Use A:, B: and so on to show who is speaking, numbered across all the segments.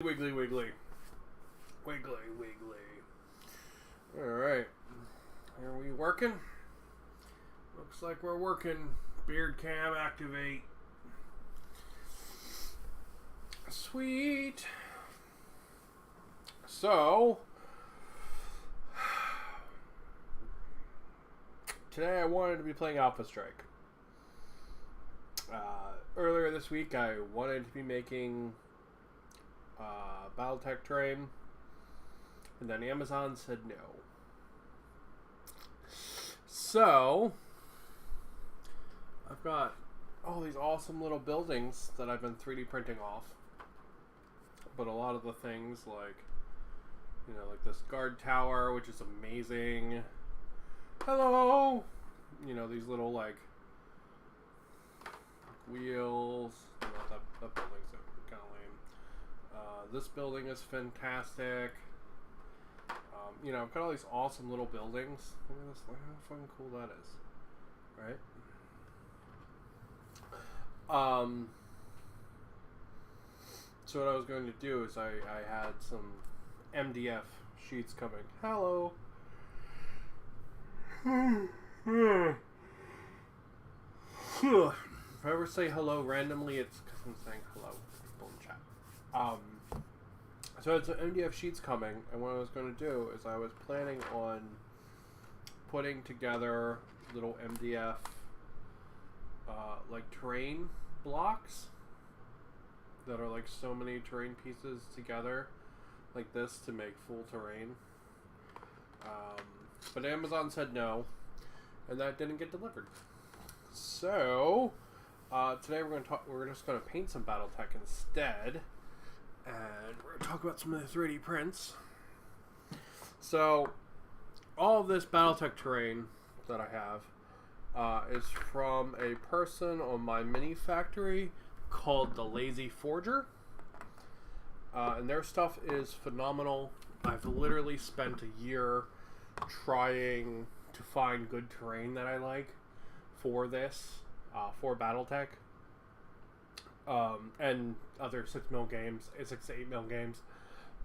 A: Wiggly, wiggly. Wiggly, wiggly. Alright. Are we working? Looks like we're working. Beard cam activate. Sweet. So, today I wanted to be playing Alpha Strike. Earlier this week I wanted to be making battletech terrain, and then Amazon said no. So I've got all these awesome little buildings that I've been 3D printing off, but a lot of the things like this guard tower, which is amazing. Hello. These little like wheels. That building's kind of lame. This building is fantastic. I've got all these awesome little buildings. Look at this, look how fucking cool that is, right? So what I was going to do is I had some MDF sheets coming. Hello. If I ever say hello randomly, it's because I'm saying hello to people in chat. So it's MDF sheets coming, and what I was going to do is I was planning on putting together little MDF like terrain blocks that are like so many terrain pieces together like this to make full terrain. But Amazon said no, and that didn't get delivered. So today we're just going to paint some battletech instead. And we're going to talk about some of the 3D prints. So, all of this battletech terrain that I have is from a person on my mini factory called the Lazy Forger. And their stuff is phenomenal. I've literally spent a year trying to find good terrain that I like for this, for battletech. And other 6mm games, 6 to 8mm games.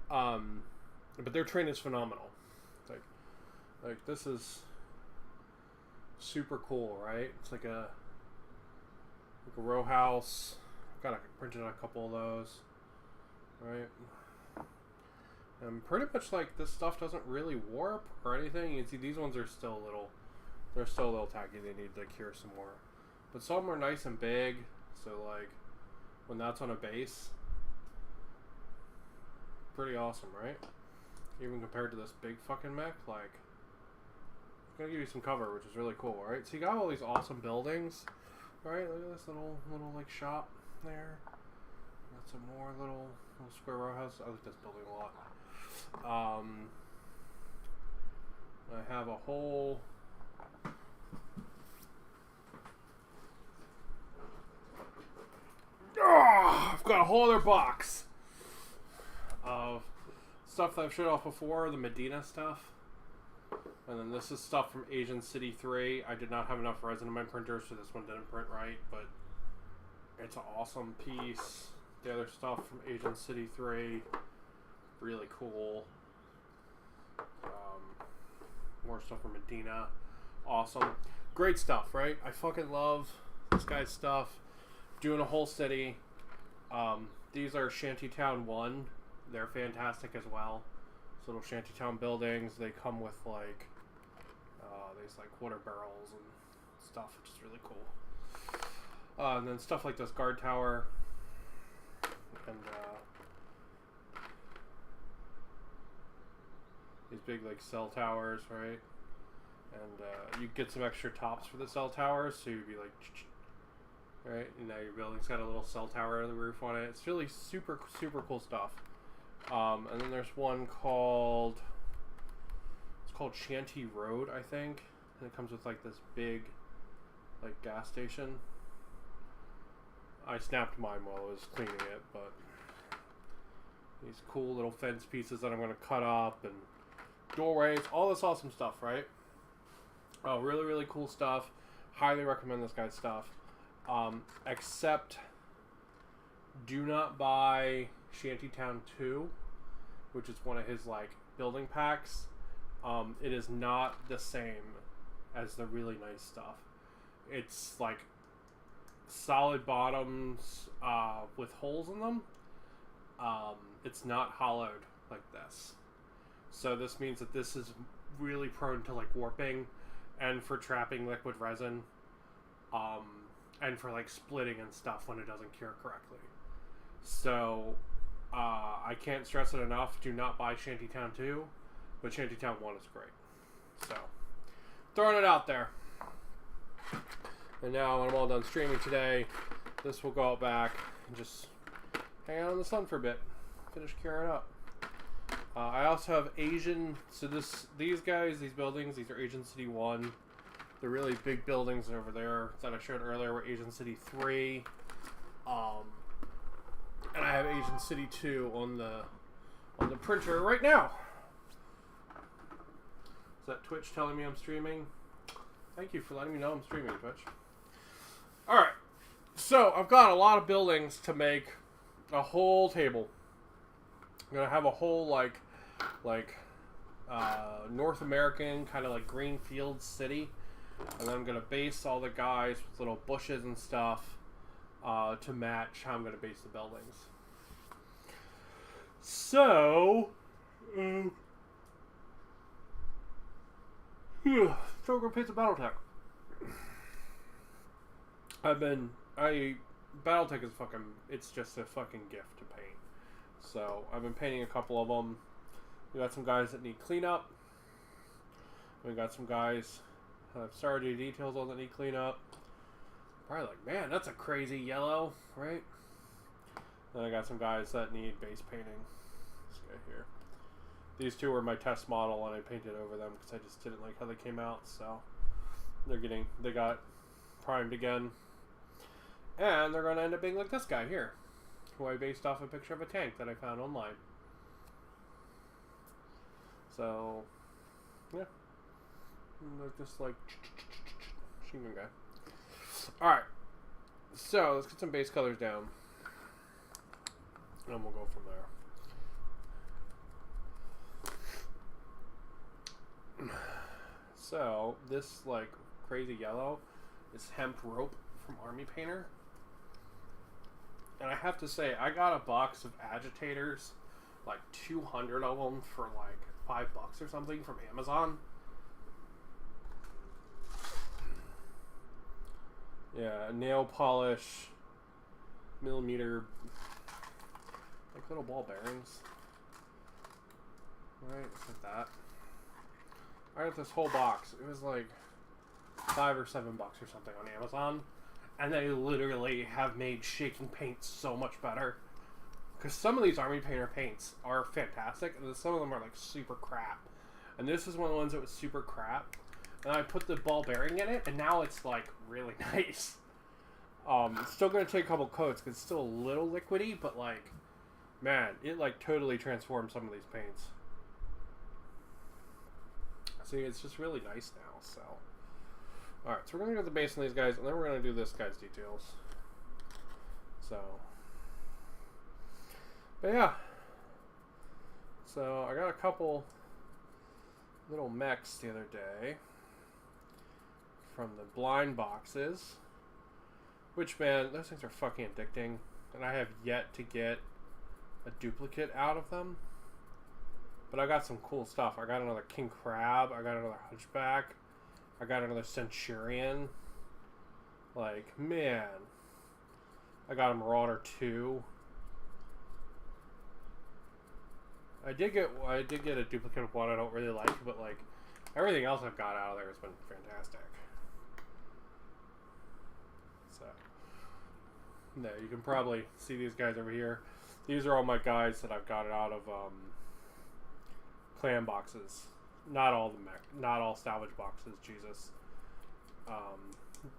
A: But their terrain is phenomenal. Like this is super cool, right? It's like a row house. I've got printed a couple of those, right? And pretty much like this stuff doesn't really warp or anything. You can see these ones are still a little, they're still a little tacky. They need to cure some more. But some are nice and big, so like when that's on a base, pretty awesome, right? Even compared to this big fucking mech, like, it's gonna give you some cover, which is really cool, right? So you got all these awesome buildings, right? Look at this little like shop there. Got some more little square row houses. I like this building a lot. I have a whole I've got a whole other box of stuff that I've showed off before, the Medina stuff. And then this is stuff from Asian City 3. I did not have enough resin in my printer, so this one didn't print right, but it's an awesome piece. The other stuff from Asian City 3, really cool. More stuff from Medina, awesome. Great stuff, right? I fucking love this guy's stuff. Doing a whole city. These are Shantytown 1. They're fantastic as well. These little shantytown buildings. They come with like these like water barrels and stuff, which is really cool. And then stuff like this guard tower and these big like cell towers, right? And you get some extra tops for the cell towers, so you'd be like, right, and now your building's got a little cell tower on the roof on it. It's really super cool stuff. And then there's one called, it's called Shanty Road, I think, and it comes with like this big like gas station. I snapped mine while I was cleaning it, but these cool little fence pieces that I'm going to cut up, and doorways, all this awesome stuff, right? Oh, really cool stuff. Highly recommend this guy's stuff. Except do not buy Shantytown 2, which is one of his like building packs, it is not the same as the really nice stuff. It's like solid bottoms with holes in them. It's not hollowed like this. So this means that this is really prone to like warping and for trapping liquid resin, and for like splitting and stuff when it doesn't cure correctly. So I can't stress it enough, do not buy Shantytown 2, but Shantytown 1 is great. So throwing it out there. And now when I'm all done streaming today, this will go out back and just hang out in the sun for a bit, finish curing up. I also have Asian, so these buildings, these are Asian City 1. The really big buildings over there that I showed earlier were Asian City 3. And I have Asian City 2 on the printer right now. Is that Twitch telling me I'm streaming? Thank you for letting me know I'm streaming, Twitch. Alright, so I've got a lot of buildings to make a whole table. I'm going to have a whole, like North American, kind of like green field city. And then I'm going to base all the guys with little bushes and stuff to match how I'm going to base the buildings. So, so we're going to paint some battletech. Battletech is it's just a fucking gift to paint. So I've been painting a couple of them. We got some guys that need cleanup. We got some guys have started details on that need cleanup. Probably like, man, that's a crazy yellow, right? Then I got some guys that need base painting. This guy here. These two were my test model, and I painted over them because I just didn't like how they came out. So they got primed again, and they're going to end up being like this guy here, who I based off a picture of a tank that I found online. So, yeah. They're just like machine gun guy. Alright. So, let's get some base colors down. And we'll go from there. So, this like crazy yellow is hemp rope from Army Painter. And I have to say, I got a box of agitators, like 200 of them for like $5 or something from Amazon. Yeah, nail polish, millimeter, like little ball bearings. Right, it's like that. I got this whole box. It was like $5 or $7 or something on Amazon. And they literally have made shaking paint so much better. Because some of these Army Painter paints are fantastic, and then some of them are like super crap. And this is one of the ones that was super crap. And I put the ball bearing in it, and now it's like really nice. It's still going to take a couple coats because it's still a little liquidy, but like, man, it like totally transformed some of these paints. See, it's just really nice now, so. Alright, so we're going to go to the base on these guys, and then we're going to do this guy's details. So. But yeah. So, I got a couple little mechs the other day from the blind boxes. Which, man, those things are fucking addicting. And I have yet to get a duplicate out of them. But I got some cool stuff. I got another King Crab. I got another Hunchback. I got another Centurion. Like, man. I got a Marauder 2. I did get a duplicate of one I don't really like, but like everything else I've got out of there has been fantastic. So, there, you can probably see these guys over here. These are all my guys that I've got out of clan boxes. Not all salvage boxes. Jesus.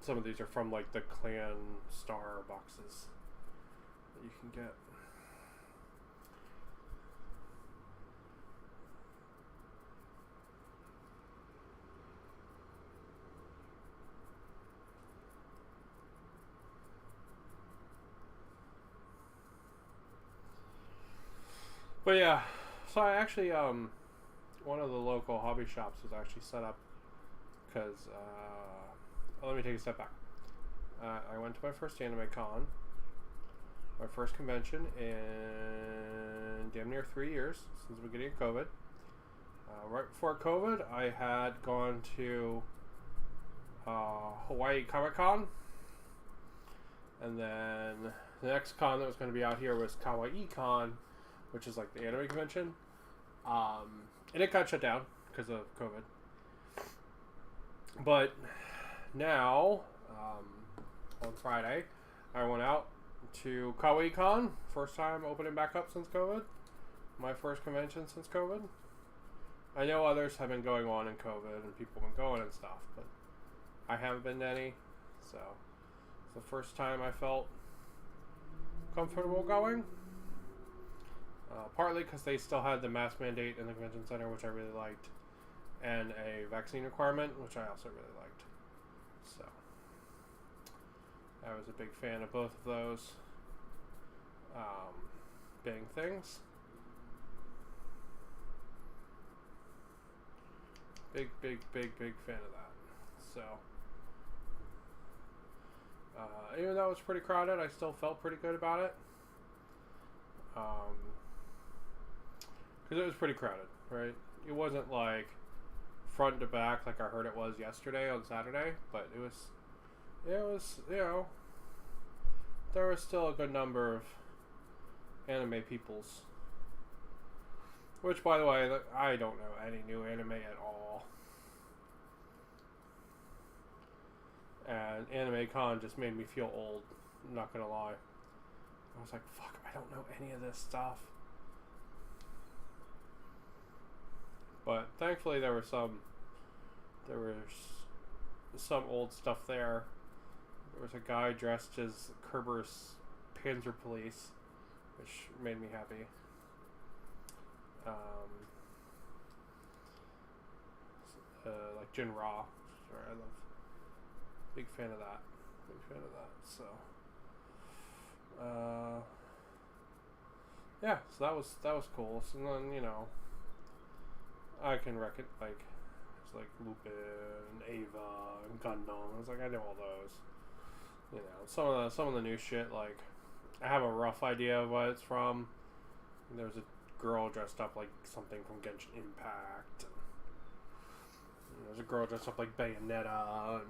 A: Some of these are from like the clan star boxes that you can get. But yeah, so I actually one of the local hobby shops was actually set up because let me take a step back. I went to my first anime con, my first convention in damn near 3 years since the beginning of COVID. Right before COVID, I had gone to Hawaii Comic Con, and then the next con that was going to be out here was Kawaii Con, which is like the anime convention, and it got shut down because of COVID. But now, on Friday, I went out to Kawaii Con, first time opening back up since COVID, my first convention since COVID. I know others have been going on in COVID and people have been going and stuff, but I haven't been to any, so it's the first time I felt comfortable going. Partly because they still had the mask mandate in the convention center, which I really liked, and a vaccine requirement, which I also really liked. So I was a big fan of both of those being things. Big fan of that. So even though it was pretty crowded, I still felt pretty good about it. Because it was pretty crowded, right? It wasn't like front to back like I heard it was yesterday on Saturday, but it was, you know, there was still a good number of anime peoples. Which, by the way, I don't know any new anime at all. And Anime Con just made me feel old, I'm not gonna lie. I was like, fuck, I don't know any of this stuff. But thankfully there was some old stuff there. There was a guy dressed as Kerber's Panzer Police, which made me happy. Like Jin Ra, I love. Big fan of that. So, yeah. So that was cool. So then, you know, I can reckon like it's like Lupin, Ava, and Gundam. I was like, I know all those. You know, some of the new shit. Like, I have a rough idea of what it's from. There's a girl dressed up like something from Genshin Impact. And there's a girl dressed up like Bayonetta. And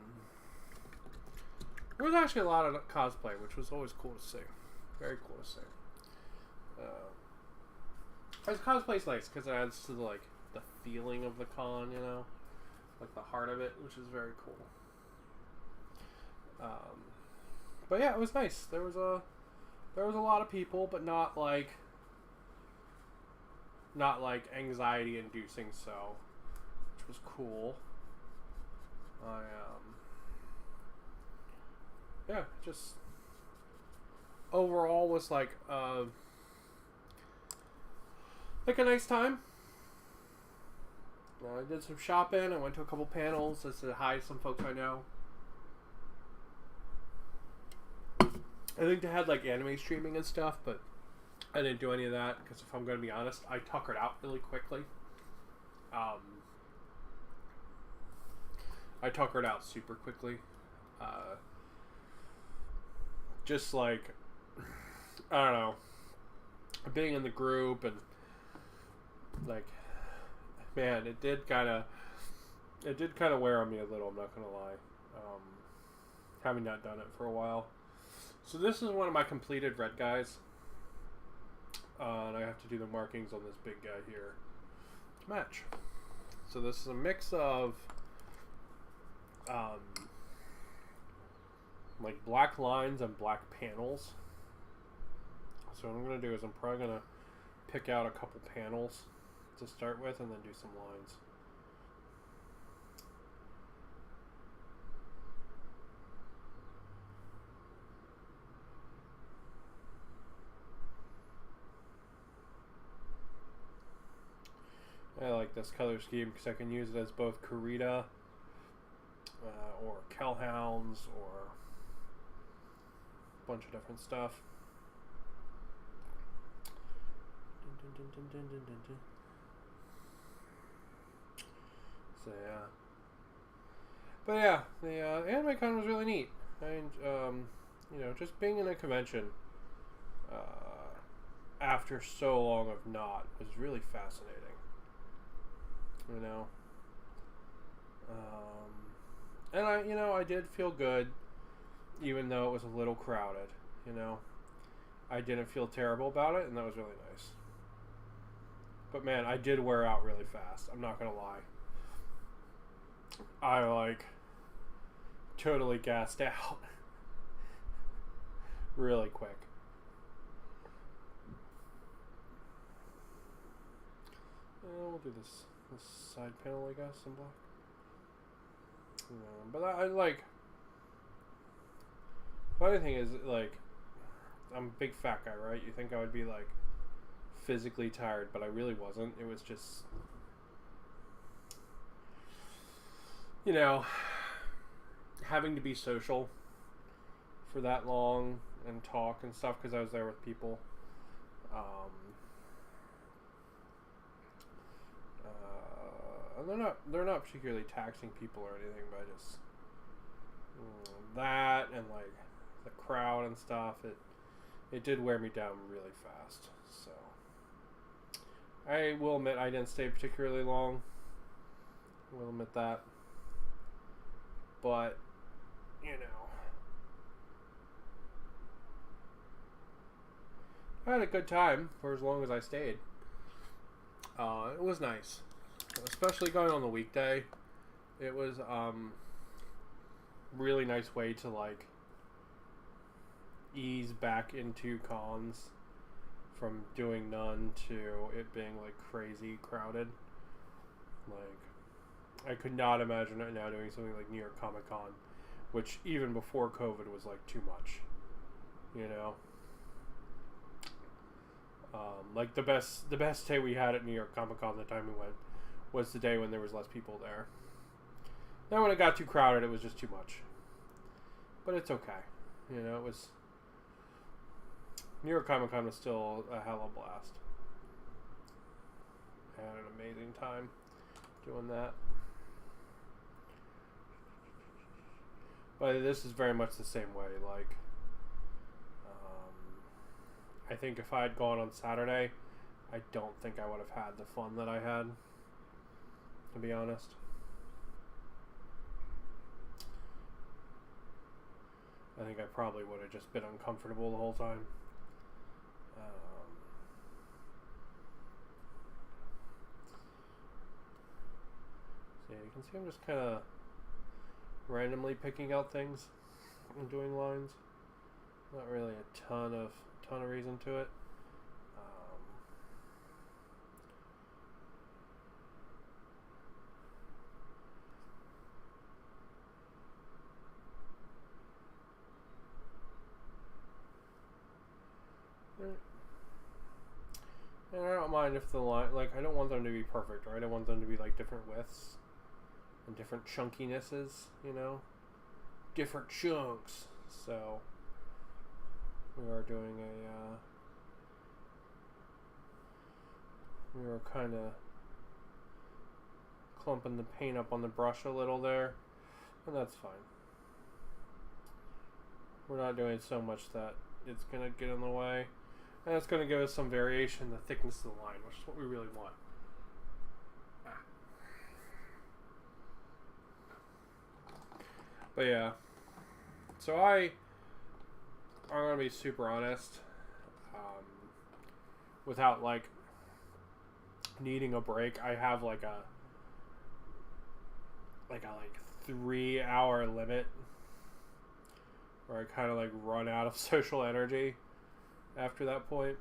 A: there was actually a lot of cosplay, which was always cool to see. Very cool to see. Cosplay's nice because it adds to the feeling of the con, you know, like the heart of it, which is very cool. But yeah, it was nice. There was a lot of people, but not like anxiety inducing, so, which was cool. Yeah, just overall was like a nice time. I did some shopping. I went to a couple panels. I said hi to some folks I know. I think they had like anime streaming and stuff, but I didn't do any of that because if I'm going to be honest, I tuckered out really quickly. I tuckered out super quickly. Just like, I don't know, being in the group and like, man, it did kind of wear on me a little, I'm not gonna lie, having not done it for a while. So this is one of my completed red guys, and I have to do the markings on this big guy here to match. So this is a mix of like black lines and black panels. So what I'm going to do is I'm probably going to pick out a couple panels to start with and then do some lines. I like this color scheme because I can use it as both Kurita or Kellhounds or a bunch of different stuff. So yeah, but yeah, the Anime Con was really neat. Just being in a convention after so long of not was really fascinating. You know, and I did feel good, even though it was a little crowded. I didn't feel terrible about it, and that was really nice. But man, I did wear out really fast. I'm not gonna lie. I totally gassed out really quick. We'll do this side panel, I guess, in black. But I funny thing is, I'm a big fat guy, right? You think I would be physically tired, but I really wasn't. It was just, having to be social for that long and talk and stuff, because I was there with people. And they're not particularly taxing people or anything, but I just that and the crowd and stuff, it did wear me down really fast. So I will admit I didn't stay particularly long. I will admit that. But I had a good time for as long as I stayed. It was nice, especially going on the weekday. It was really nice way to ease back into cons from doing none to it being crazy crowded. I could not imagine right now doing something like New York Comic Con, which even before COVID was too much. The best day we had at New York Comic Con the time we went was the day when there was less people there. Then when it got too crowded, it was just too much. But it's okay. It was... New York Comic Con was still a hell of a blast. I had an amazing time doing that. But this is very much the same way. I think if I had gone on Saturday, I don't think I would have had the fun that I had, to be honest. I think I probably would have just been uncomfortable the whole time. So yeah, you can see I'm just kind of randomly picking out things and doing lines. Not really a ton of reason to it. And I don't mind if the line, I don't want them to be perfect, right? I want them to be different widths and different chunkinesses, different chunks. So we are doing we were kind of clumping the paint up on the brush a little there, and that's fine. We're not doing so much that it's going to get in the way, and it's going to give us some variation in the thickness of the line, which is what we really want. But yeah, so I'm going to be super honest, without needing a break. I have a 3-hour limit where I kind of run out of social energy after that point.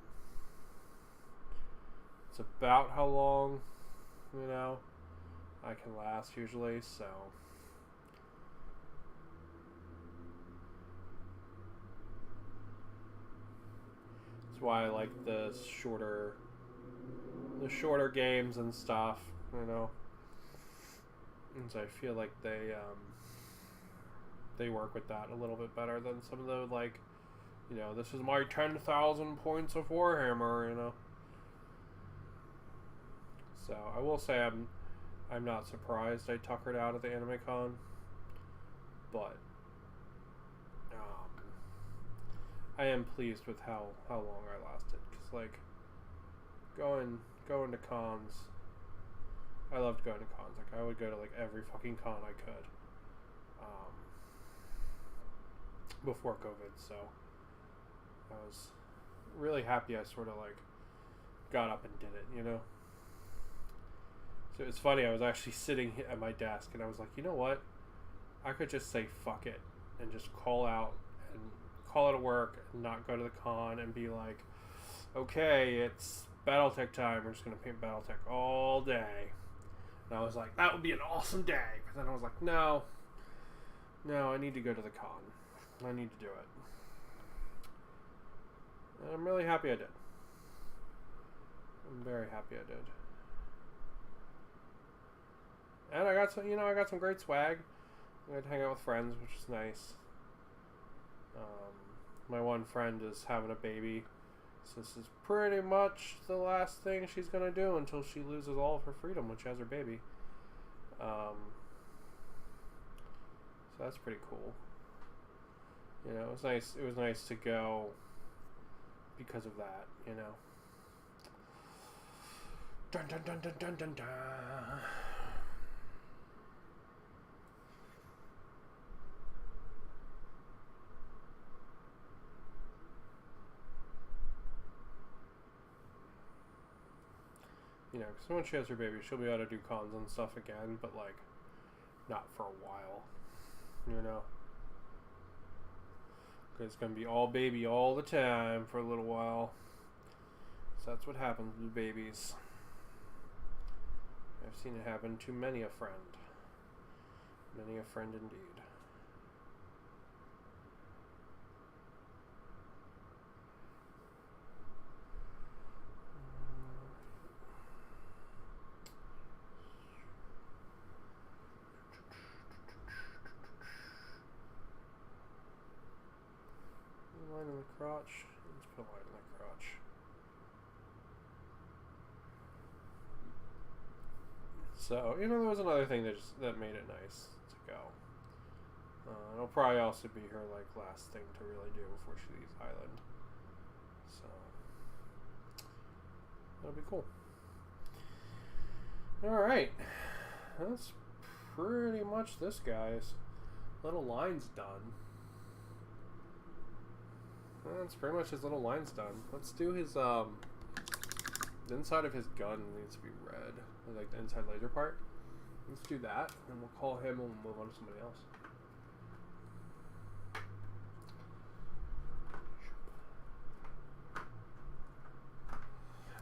A: It's about how long I can last usually, so that's why I like the shorter games and stuff, and so I feel like they work with that a little bit better than some of the this is my 10,000 points of Warhammer, So I will say I'm not surprised I tuckered out of the Anime Con, but I am pleased with how long I lasted, because like going to cons, I loved going to cons. Like I would go to like every fucking con I could before COVID. So I was really happy I sort of like got up and did it, you know. So it's funny, I was actually sitting at my desk and I was like, you know what, I could just say fuck it and just call out of work and not go to the con and be like, okay, it's battletech time, we're just gonna paint battletech all day. And I was like, that would be an awesome day. But then I was like, no, I need to go to the con. I need to do it. And I'm really happy I did. I'm very happy I did. And I got some great swag. I got to hang out with friends, which is nice. My one friend is having a baby, so this is pretty much the last thing she's gonna do until she loses all of her freedom when she has her baby. So that's pretty cool. You know, it was nice. It was nice to go because of that. You know. Dun dun dun dun dun dun dun. You know, because when she has her baby, she'll be able to do cons and stuff again, but, like, not for a while. You know? Because it's going to be all baby all the time for a little while. So that's what happens with babies. I've seen it happen to many a friend. Many a friend indeed. Line in the crotch. Let's put a line in the crotch. So, you know, there was another thing that made it nice to go. It'll probably also be her, like, last thing to really do before she leaves Island. So, that'll be cool. Alright. That's pretty much this, guys. Little line's done. That's pretty much his little line's done. Let's do his, the inside of his gun needs to be red. Like the inside laser part. Let's do that, and we'll call him and we'll move on to somebody else.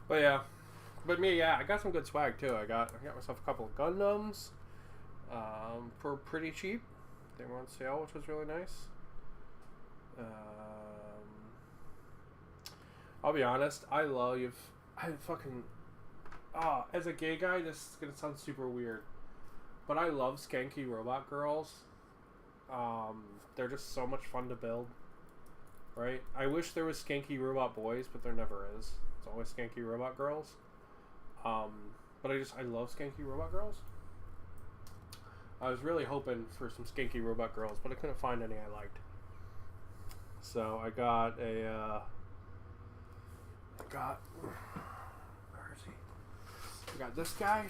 A: But I got some good swag too. I got myself a couple of Gundams, for pretty cheap. They were on sale, which was really nice. I'll be honest, as a gay guy, this is gonna sound super weird, but I love skanky robot girls. They're just so much fun to build, right? I wish there was skanky robot boys, but there never is. It's always skanky robot girls. But I love skanky robot girls. I was really hoping for some skanky robot girls, but I couldn't find any I liked. So I got where is he? I got this guy,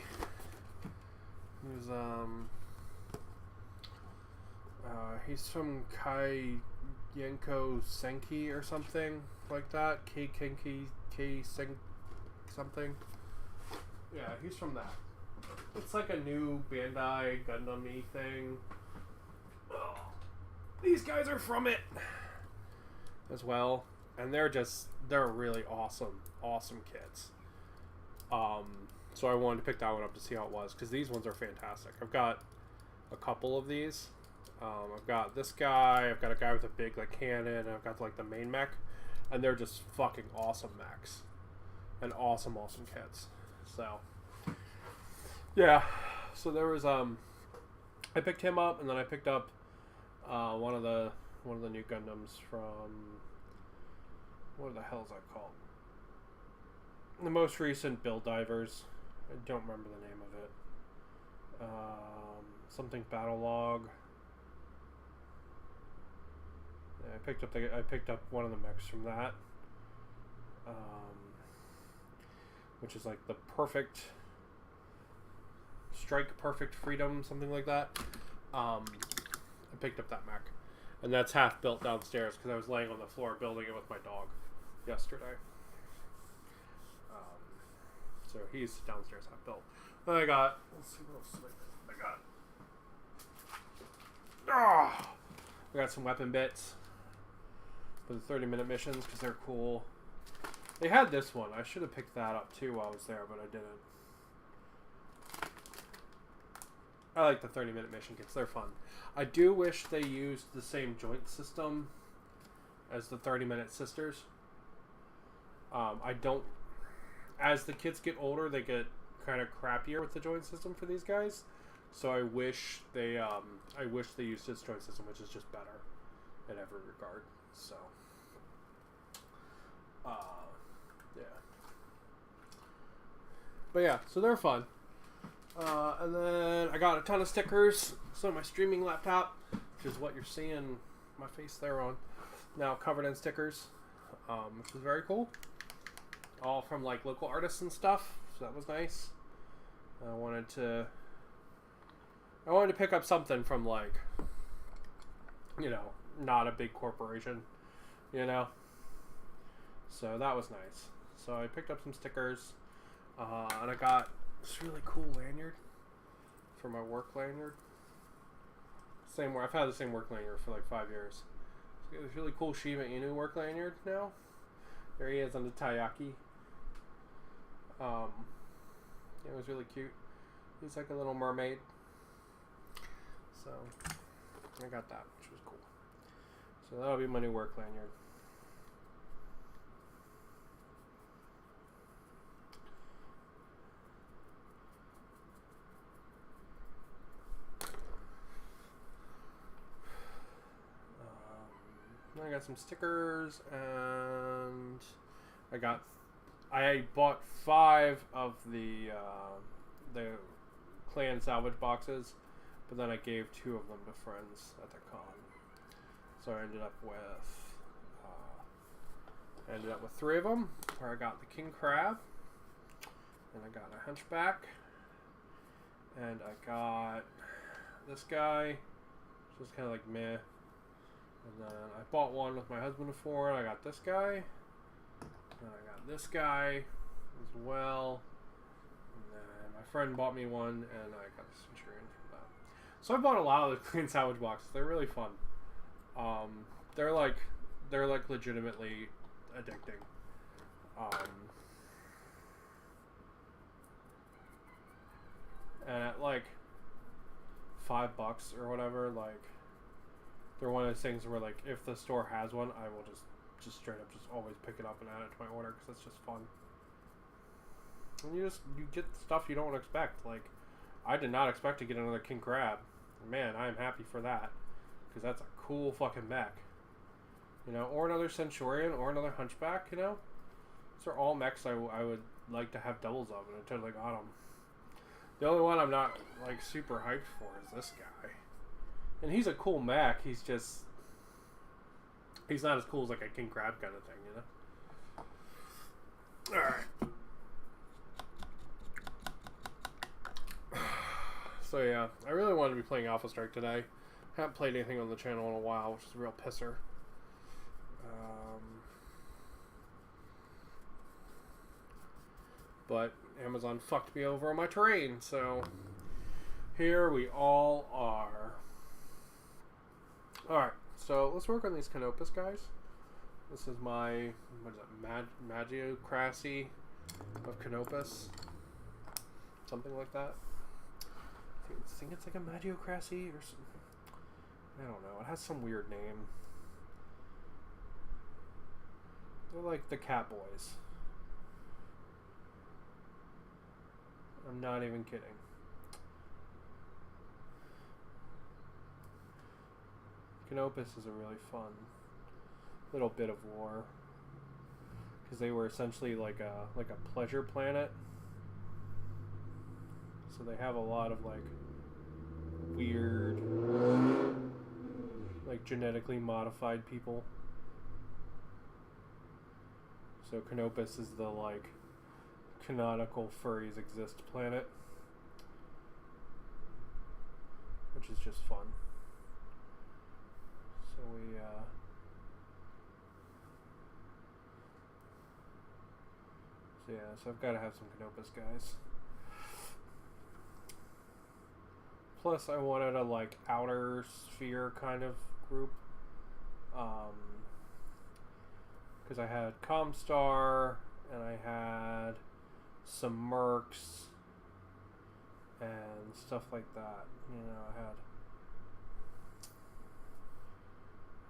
A: who's he's from Kai Yenko Senki or something like that. K Sen something. Yeah, he's from that. It's like a new Bandai Gundam-y thing. Oh, these guys are from it as well, and they're really awesome kits. So I wanted to pick that one up to see how it was, because these ones are fantastic. I've got a couple of these. I've got this guy, I've got a guy with a big like cannon, and I've got like the main mech, and they're just fucking awesome mechs and awesome kits. So yeah, so there was I picked him up, and then I picked up one of the new Gundams from, what the hell is that called? The most recent Build Divers. I don't remember the name of it. Something battle log. Yeah, I picked up one of the mechs from that, which is like the perfect strike, perfect freedom, something like that. I picked up that mech, and that's half built downstairs because I was laying on the floor building it with my dog yesterday. So he's downstairs half built. Then I got, let's see what else I got some weapon bits for the 30-minute missions because they're cool. They had this one. I should have picked that up too while I was there, but I didn't. I like the 30-minute mission kits. They're fun. I do wish they used the same joint system as the 30-minute sisters. I don't... As the kids get older, they get kind of crappier with the joint system for these guys. So I wish they used this joint system, which is just better in every regard. So, yeah. But yeah, so they're fun. And then I got a ton of stickers. So my streaming laptop, which is what you're seeing my face there on, now covered in stickers, which is very cool. All from like local artists and stuff. So that was nice. I wanted to pick up something from like, you know, not a big corporation, you know. So that was nice. So I picked up some stickers, and I got this really cool lanyard for my work lanyard. I've had the same work lanyard for like 5 years. So I got this really cool Shiba Inu work lanyard now. There he is on the Taiyaki. It was really cute. He's like a little mermaid. So I got that, which was cool. So that'll be my new work lanyard. I got some stickers, and I bought 5 of the clan salvage boxes, but then I gave 2 of them to friends at the con. So I ended up with 3 of them, where I got the king crab, and I got a hunchback, and I got this guy, which is kind of like meh. And then I bought one with my husband before, and I got this guy. And I got this guy as well. And then my friend bought me one, and I got this Centurion from that. So I bought a lot of the clean salvage boxes. They're really fun. They're like legitimately addicting. And at like $5 or whatever, like, they're one of those things where, like, if the store has one, I will just straight up just always pick it up and add it to my order because it's just fun. And you get stuff you don't expect. Like, I did not expect to get another king crab. Man, I am happy for that because that's a cool fucking mech. You know, or another Centurion or another Hunchback. You know, these are all mechs I would like to have doubles of, and I totally got them. The only one I'm not like super hyped for is this guy. And he's a cool mech. He's not as cool as like a king crab kind of thing, you know? Alright. So yeah, I really wanted to be playing Alpha Strike today. Haven't played anything on the channel in a while, which is a real pisser. But Amazon fucked me over on my terrain, so here we all are. Alright, so let's work on these Canopus guys. This is my, what is it, Magiocracy of Canopus. Something like that. I think it's like a Magiocracy or something. I don't know, it has some weird name. They're like the Cat Boys. I'm not even kidding. Canopus is a really fun little bit of lore because they were essentially like a pleasure planet So they have a lot of like weird, like genetically modified people. So Canopus is the like canonical furries exist planet, which is just fun. So so I've got to have some Canopus guys. Plus, I wanted a like outer sphere kind of group, because I had Comstar and I had some Mercs and stuff like that. You know,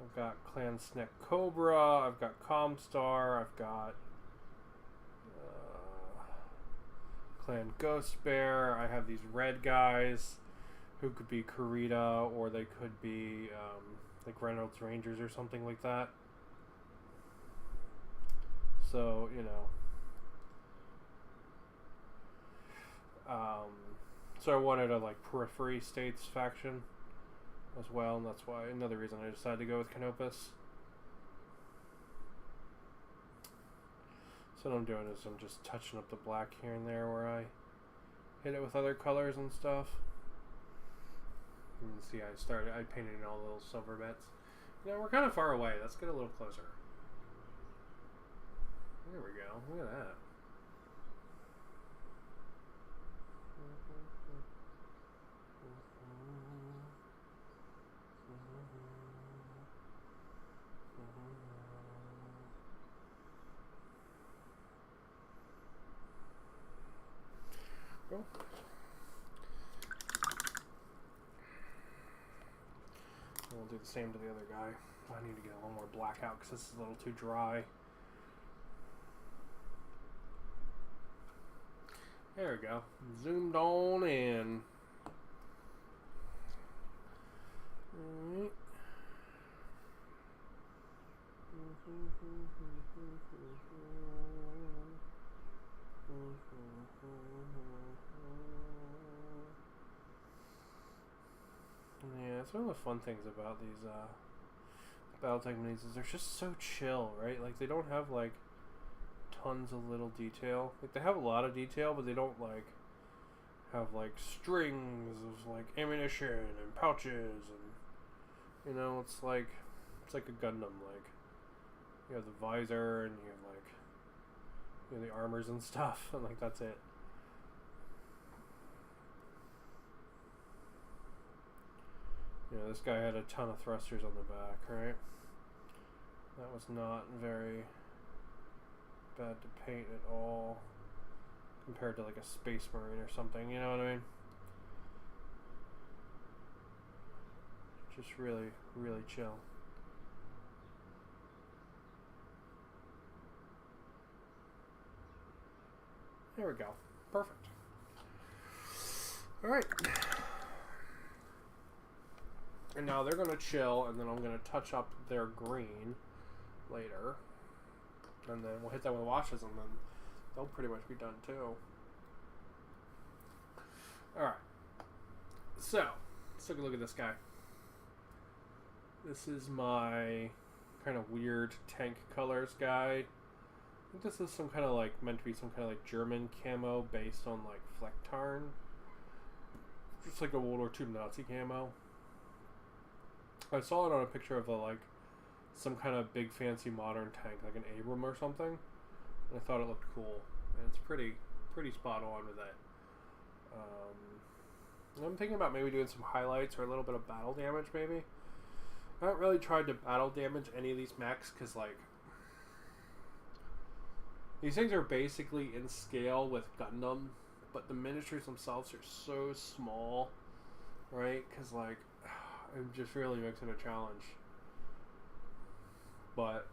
A: I've got Clan Sneck Cobra, I've got Comstar, I've got Clan Ghost Bear. I have these red guys who could be Kurita, or they could be like Reynolds Rangers or something like that. So, you know. So I wanted a like Periphery States faction as well, and that's why another reason I decided to go with Canopus. So what I'm doing is I'm just touching up the black here and there where I hit it with other colors and stuff. You can see I painted in all the little silver bits. You know, we're kind of far away. Let's get a little closer. There we go. Look at that. Cool. We'll do the same to the other guy. I need to get a little more black out because this is a little too dry. There we go. Zoomed on in. Alright. Yeah, it's one of the fun things about these battletech minis is they're just so chill, right? Like they don't have like tons of little detail. Like they have a lot of detail, but they don't like have like strings of like ammunition and pouches, and you know, it's like a Gundam. Like you have the visor and you have like, you know, the armors and stuff, and like that's it. You know, this guy had a ton of thrusters on the back, right? That was not very bad to paint at all compared to like a Space Marine or something, you know what I mean? Just really, really chill. There we go. Perfect. Alright. And now they're going to chill, and then I'm going to touch up their green later. And then we'll hit that with washes, and then they'll pretty much be done too. Alright. So, let's take a look at this guy. This is my kind of weird tank colors guide. I think this is some kind of like, meant to be some kind of like German camo based on like Flecktarn. Just like a World War II Nazi camo. I saw it on a picture of a like some kind of big fancy modern tank, like an Abram or something, and I thought it looked cool, and it's pretty spot on with it. I'm thinking about maybe doing some highlights or a little bit of battle damage, maybe. I haven't really tried to battle damage any of these mechs because like these things are basically in scale with Gundam, but the miniatures themselves are so small, right? Because like it just really makes it a challenge. But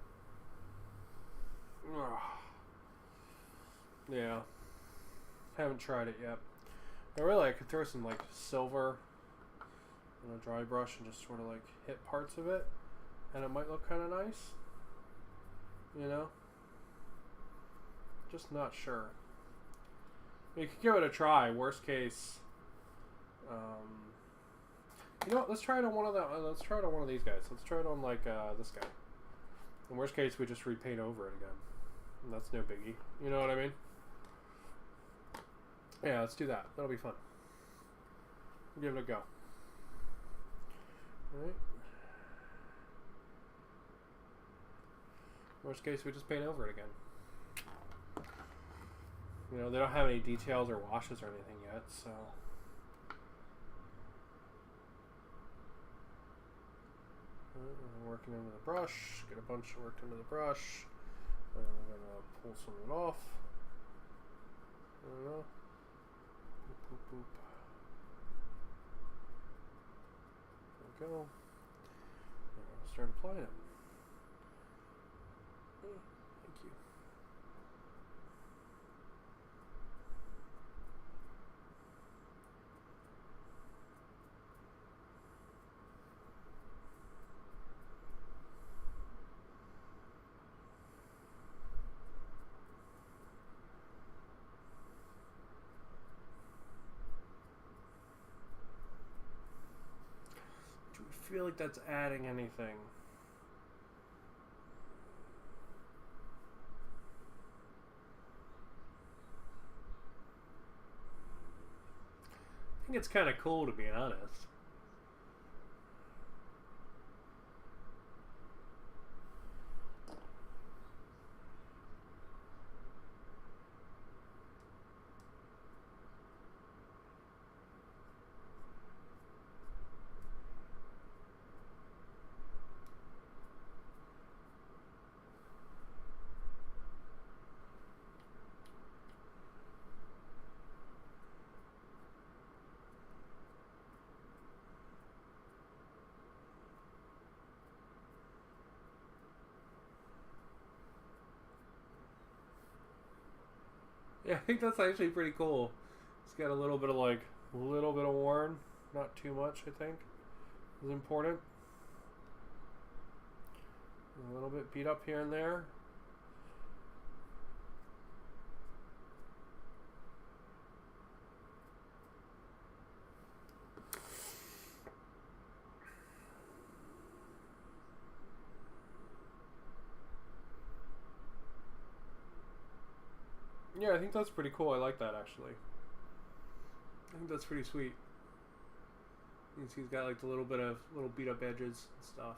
A: yeah, haven't tried it yet. I could throw some like silver in a dry brush and just sort of like hit parts of it, and it might look kind of nice, you know. Just not sure. You could give it a try. Worst case, you know what? Let's try it on one of the. Let's try it on one of these guys. Let's try it on like this guy. In worst case, we just repaint over it again. And that's no biggie. You know what I mean? Yeah, let's do that. That'll be fun. Give it a go. All right. Worst case, we just paint over it again. You know, they don't have any details or washes or anything yet, so. Working into the brush, get a bunch worked into the brush, and we're gonna pull some of it off. I don't know. Boop, boop, boop. There we go. And we'll start applying it. Thank you. Do we feel like that's adding anything? I think it's kind of cool, to be honest. Yeah, I think that's actually pretty cool. It's got a little bit of like, a little bit of worn, not too much, I think, is important. A little bit beat up here and there. Yeah, I think that's pretty cool. I like that, actually. I think that's pretty sweet. You can see he's got like the little bit of little beat up edges and stuff.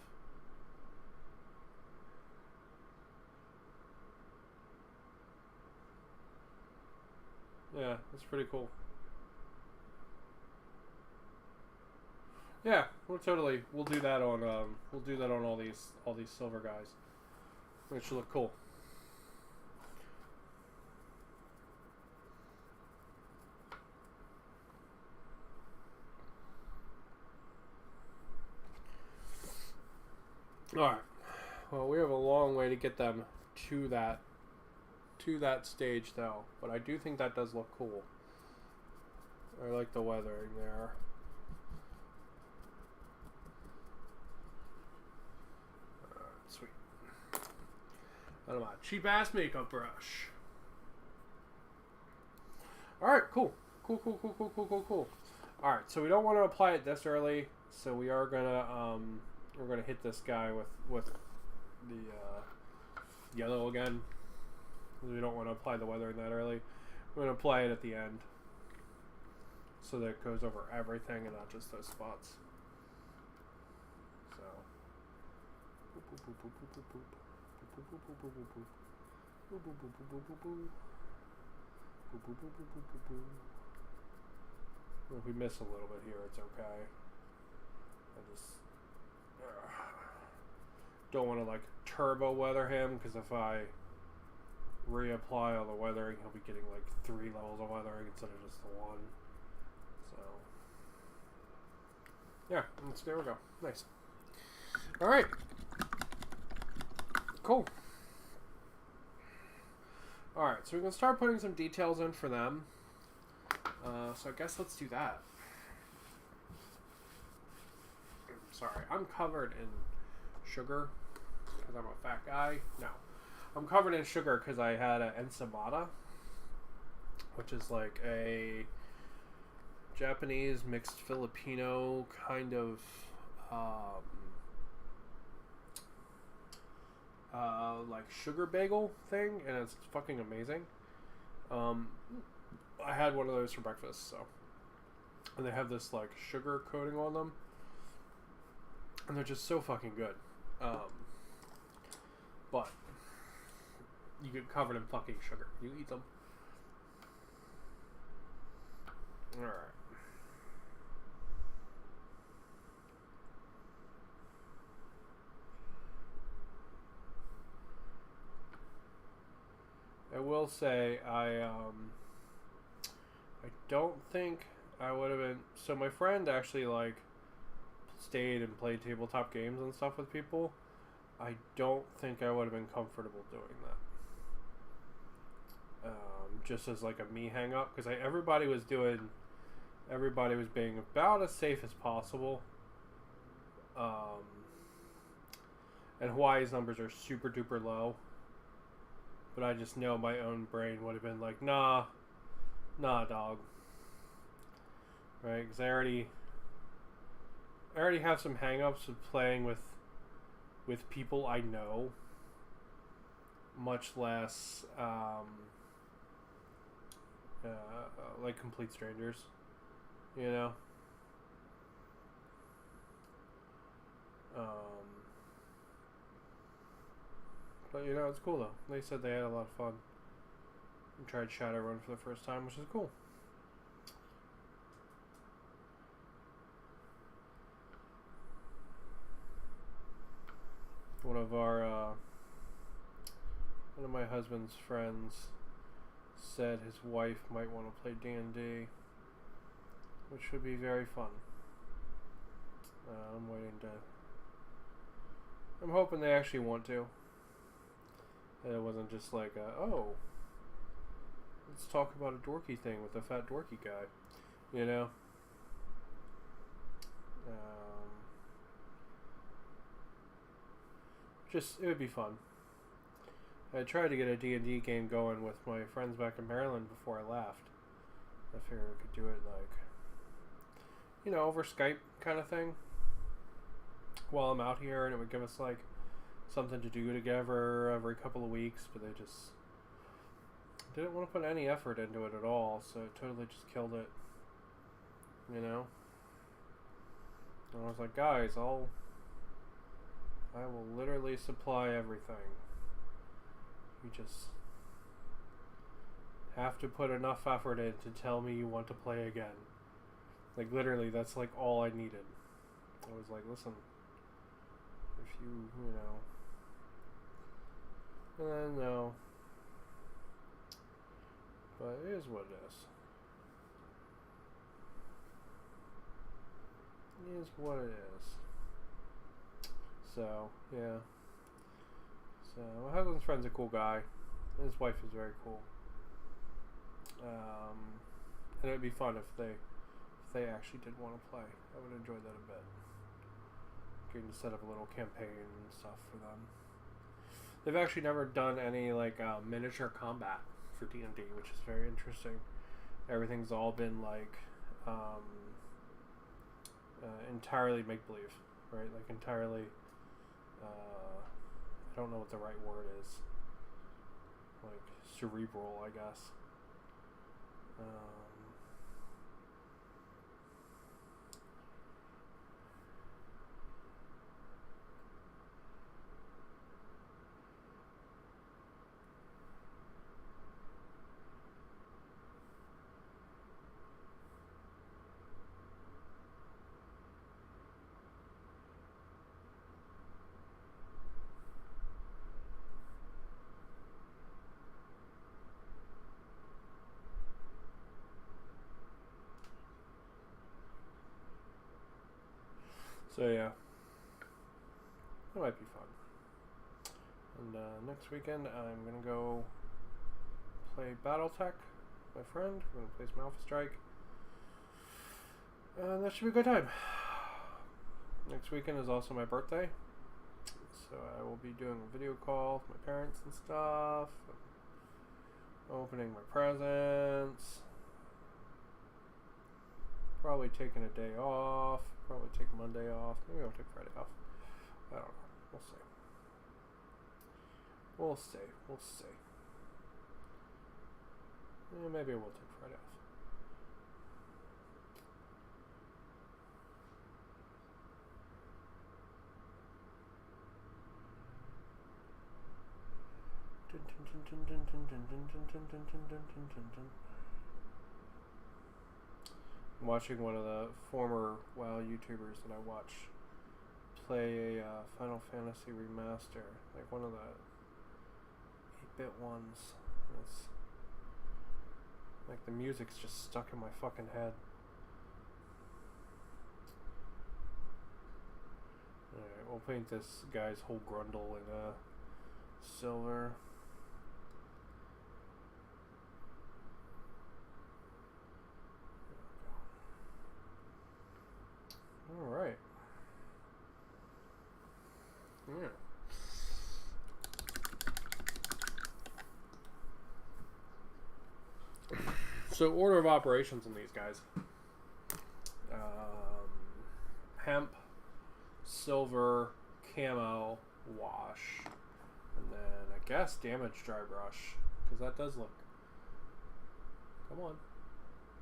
A: Yeah, that's pretty cool. Yeah, we'll do that on all these silver guys. It should look cool. Alright. Well, we have a long way to get them to that stage, though. But I do think that does look cool. I like the weathering there. Sweet. Out of my cheap-ass makeup brush. Alright, cool. Cool. Alright, so we don't want to apply it this early, so we are gonna we're gonna hit this guy with the yellow again. We don't want to apply the weathering that early. We're gonna apply it at the end, so that it goes over everything and not just those spots. So. If we miss a little bit here, it's okay. I just don't want to like turbo weather him, because if I reapply all the weathering, he'll be getting like 3 levels of weathering instead of just the 1. So yeah, there we go. Nice. All right. Cool. All right, so we can start putting some details in for them. So I guess let's do that. Sorry, I'm covered in sugar because I'm a fat guy. No, I'm covered in sugar because I had an ensaymada which is like a Japanese mixed Filipino kind of like sugar bagel thing, and it's fucking amazing. I had one of those for breakfast, so, and they have this like sugar coating on them, and they're just so fucking good. But you get covered in fucking sugar. You eat them. All right. I will say I don't think I would have been. So my friend actually like stayed and played tabletop games and stuff with people. I don't think I would have been comfortable doing that. Just as like a me hang up, because everybody was being about as safe as possible. And Hawaii's numbers are super duper low. But I just know my own brain would have been like, nah, dog. Right? Because I already have some hang-ups with playing with people I know, much less like complete strangers, you know. But you know, it's cool though. They said they had a lot of fun and tried Shadowrun for the first time, which is cool. One of my husband's friends said his wife might want to play D&D, which would be very fun. I'm hoping they actually want to. And it wasn't just like, oh, let's talk about a dorky thing with a fat dorky guy, you know? It would be fun. I tried to get a D&D game going with my friends back in Maryland before I left. I figured we could do it like, you know, over Skype kind of thing while I'm out here, and it would give us like something to do together every couple of weeks, but they just didn't want to put any effort into it at all, so it totally just killed it, you know? And I was like, guys, I will literally supply everything. You just have to put enough effort in to tell me you want to play again. Like, literally, that's like all I needed. I was like, listen, if you know, no. But it is what it is. It is what it is. So, yeah. So, my husband's friend's a cool guy. And his wife is very cool. And it would be fun if they actually did want to play. I would enjoy that a bit. Getting to set up a little campaign and stuff for them. They've actually never done any like miniature combat for D&D, which is very interesting. Everything's all been like entirely make-believe, right? Like entirely, I don't know what the right word is. Like cerebral, I guess. So yeah, that might be fun. And next weekend I'm gonna go play BattleTech. My friend, we're gonna play some Alpha Strike, and that should be a good time. Next weekend is also my birthday, so I will be doing a video call with my parents and stuff. Opening my presents. Probably taking a day off. Probably take Monday off. Maybe I'll take Friday off. I don't know. We'll see. We'll see. We'll see. Yeah, maybe we'll take Friday off. I'm watching one of the former WoW YouTubers that I watch play a Final Fantasy remaster, like one of the 8-bit ones. And it's like the music's just stuck in my fucking head. Alright, we'll paint this guy's whole grundle in silver. Alright. Yeah. So order of operations on these guys. Hemp, silver, camo, wash. And then I guess damage dry brush. Because that does look... Come on.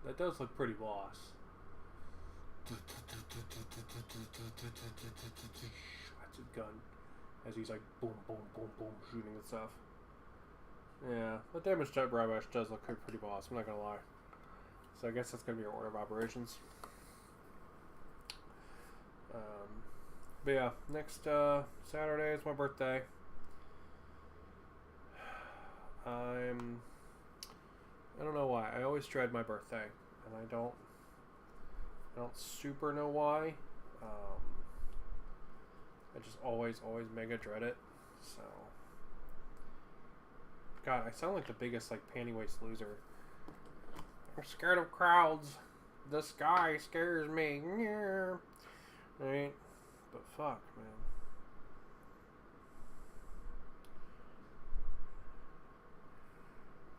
A: That does look pretty boss. That's his gun. As he's like boom, boom, boom, boom, shooting and stuff. Yeah, the damage dry brush does look pretty boss, I'm not gonna lie. So I guess that's gonna be your order of operations. But yeah, next Saturday is my birthday. I don't know why. I always dread my birthday, and I don't super know why. I just always mega dread it. So, God, I sound like the biggest like panty waist loser. I'm scared of crowds. The sky scares me. Right? But fuck, man.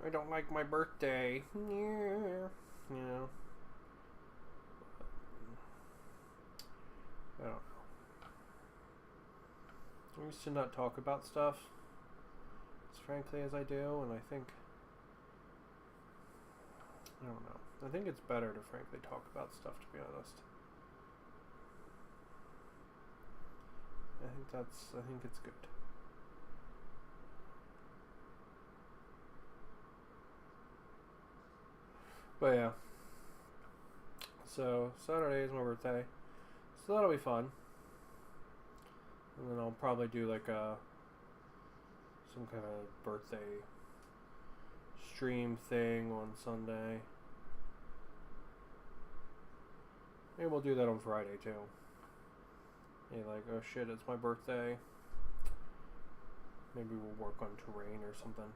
A: I don't like my birthday. You know. I don't know. I used to not talk about stuff as frankly as I do, and I think, I don't know. I think it's better to frankly talk about stuff, to be honest. I think it's good. But yeah. So Saturday is my birthday. So that'll be fun. And then I'll probably do like some kind of birthday stream thing on Sunday. Maybe we'll do that on Friday too. Yeah, like, oh shit, it's my birthday. Maybe we'll work on terrain or something.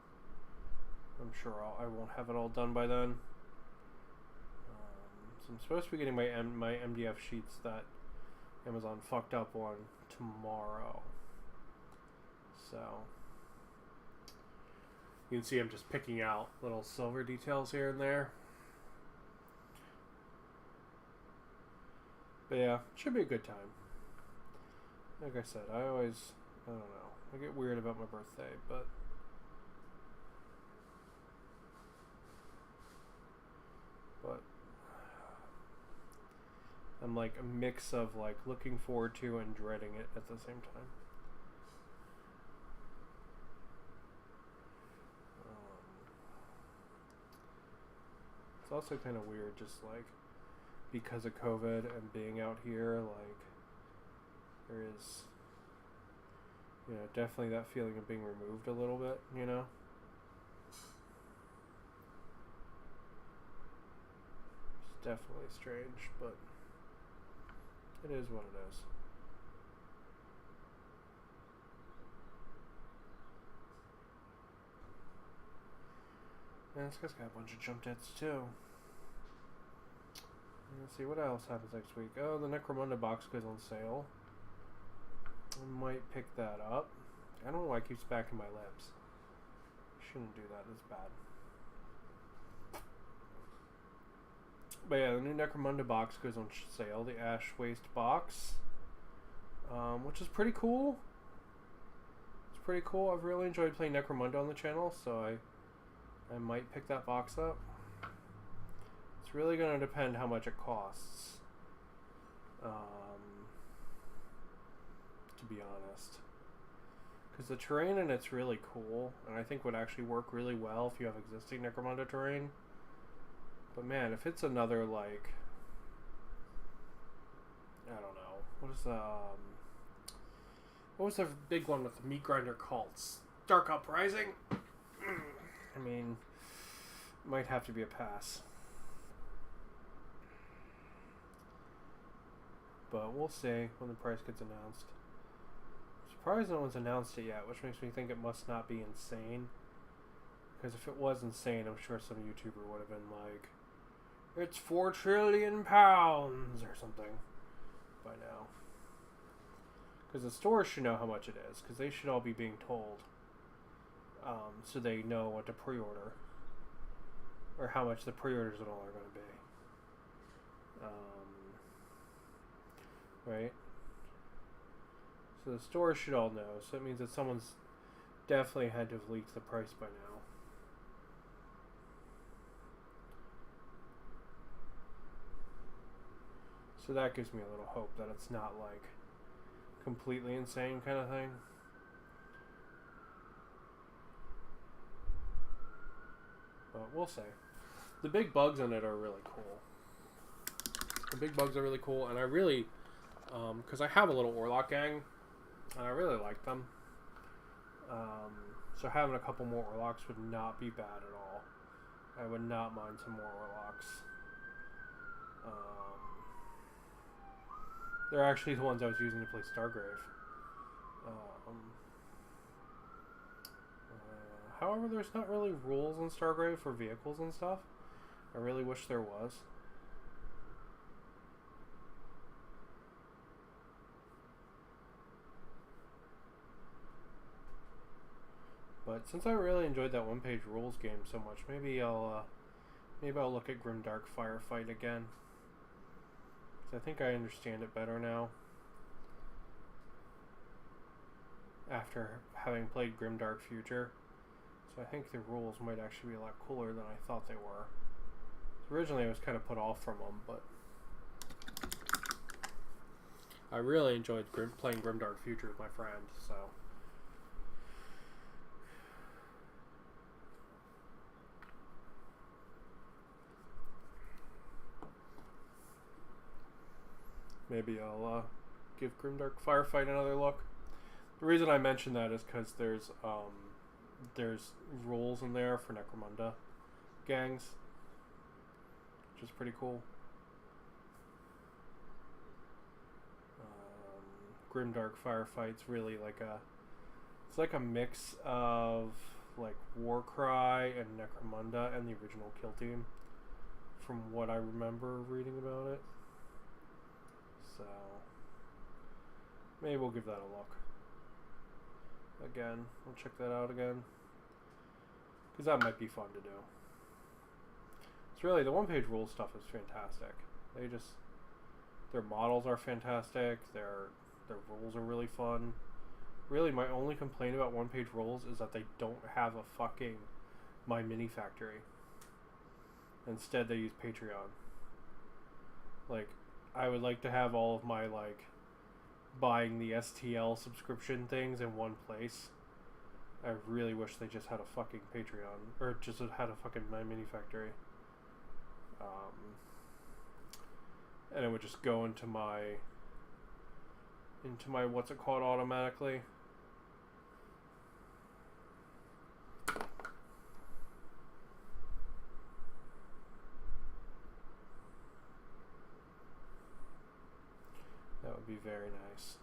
A: I'm sure I won't have it all done by then. So I'm supposed to be getting my MDF sheets that Amazon fucked up on tomorrow. So you can see I'm just picking out little silver details here and there. But yeah, it should be a good time. Like I said, I don't know. I get weird about my birthday, but I'm like a mix of like looking forward to and dreading it at the same time. It's also kind of weird, just like because of COVID and being out here, like there is, you know, definitely that feeling of being removed a little bit, you know. It's definitely strange, but it is what it is. And this guy's got a bunch of jump jets too. Let's see what else happens next week. Oh, the Necromunda box goes on sale. I might pick that up. I don't know why it keeps backing my lips. Shouldn't do that. It's bad. But yeah, the new Necromunda box goes on sale. The Ash Waste box, which is pretty cool. It's pretty cool. I've really enjoyed playing Necromunda on the channel, so I might pick that box up. It's really going to depend how much it costs. To be honest. Because the terrain in it's really cool, and I think would actually work really well if you have existing Necromunda terrain. But man, if it's another, like, I don't know, what was the big one with the meat grinder cults? Dark Uprising? I mean, might have to be a pass. But we'll see when the price gets announced. I'm surprised no one's announced it yet, which makes me think it must not be insane. Because if it was insane, I'm sure some YouTuber would have been like, it's 4 trillion pounds or something by now. Because the stores should know how much it is, because they should all be being told. So they know what to pre-order. Or how much the pre-orders and all are going to be. Right? So the stores should all know. So it means that someone's definitely had to have leaked the price by now. So that gives me a little hope that it's not like completely insane kind of thing. But we'll see. The big bugs in it are really cool. The big bugs are really cool, and I really, because I have a little Orlok gang, and I really like them. So having a couple more Orloks would not be bad at all. I would not mind some more Orloks. They're actually the ones I was using to play Stargrave. However, there's not really rules in Stargrave for vehicles and stuff. I really wish there was. But since I really enjoyed that one-page rules game so much, maybe I'll look at Grimdark Firefight again. Because I think I understand it better now. After having played Grimdark Future. So I think the rules might actually be a lot cooler than I thought they were. So originally I was kind of put off from them, but I really enjoyed playing Grimdark Future with my friend, so. Maybe I'll give Grimdark Firefight another look. The reason I mention that is because there's rules in there for Necromunda gangs, which is pretty cool. Grimdark Firefight's really like it's like a mix of like Warcry and Necromunda and the original Kill Team, from what I remember reading about it. So maybe we'll give that a look. Again, we'll check that out again. Because that might be fun to do. It's really, the one-page rule stuff is fantastic. Their models are fantastic. Their rules are really fun. Really, my only complaint about one-page rules is that they don't have a fucking My Mini Factory. Instead, they use Patreon. Like, I would like to have all of my, like, buying the STL subscription things in one place. I really wish they just had a fucking Patreon, or just had a fucking My Mini Factory. And it would just go into my what's it called automatically. That would be very nice.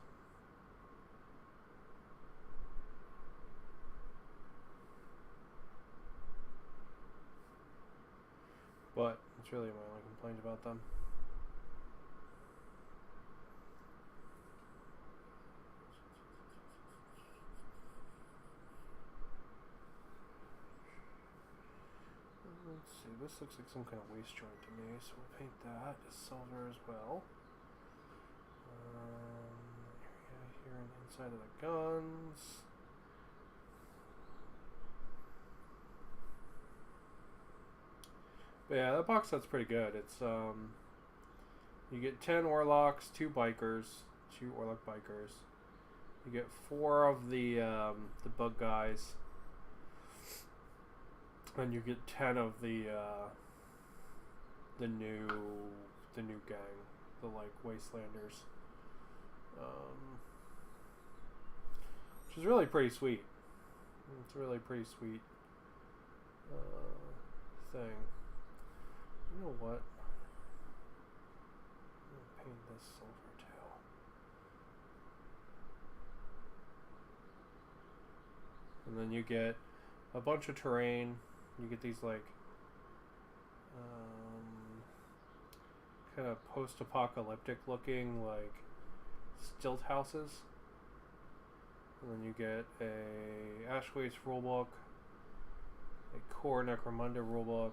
A: But it's really my only complaint about them. Let's see, this looks like some kind of waist joint to me, so we'll paint that silver as well. Here on the inside of the guns. But yeah, that box set's pretty good. It's you get 10 Orlocks, 2 bikers, 2 Orlock bikers. You get 4 of the bug guys, and you get 10 of the new gang, the like Wastelanders, which is really pretty sweet. It's a really pretty sweet thing. You know what? I'm gonna paint this silver too. And then you get a bunch of terrain. You get these like kind of post-apocalyptic looking like stilt houses. And then you get a Ashways rulebook, a core Necromunda rulebook,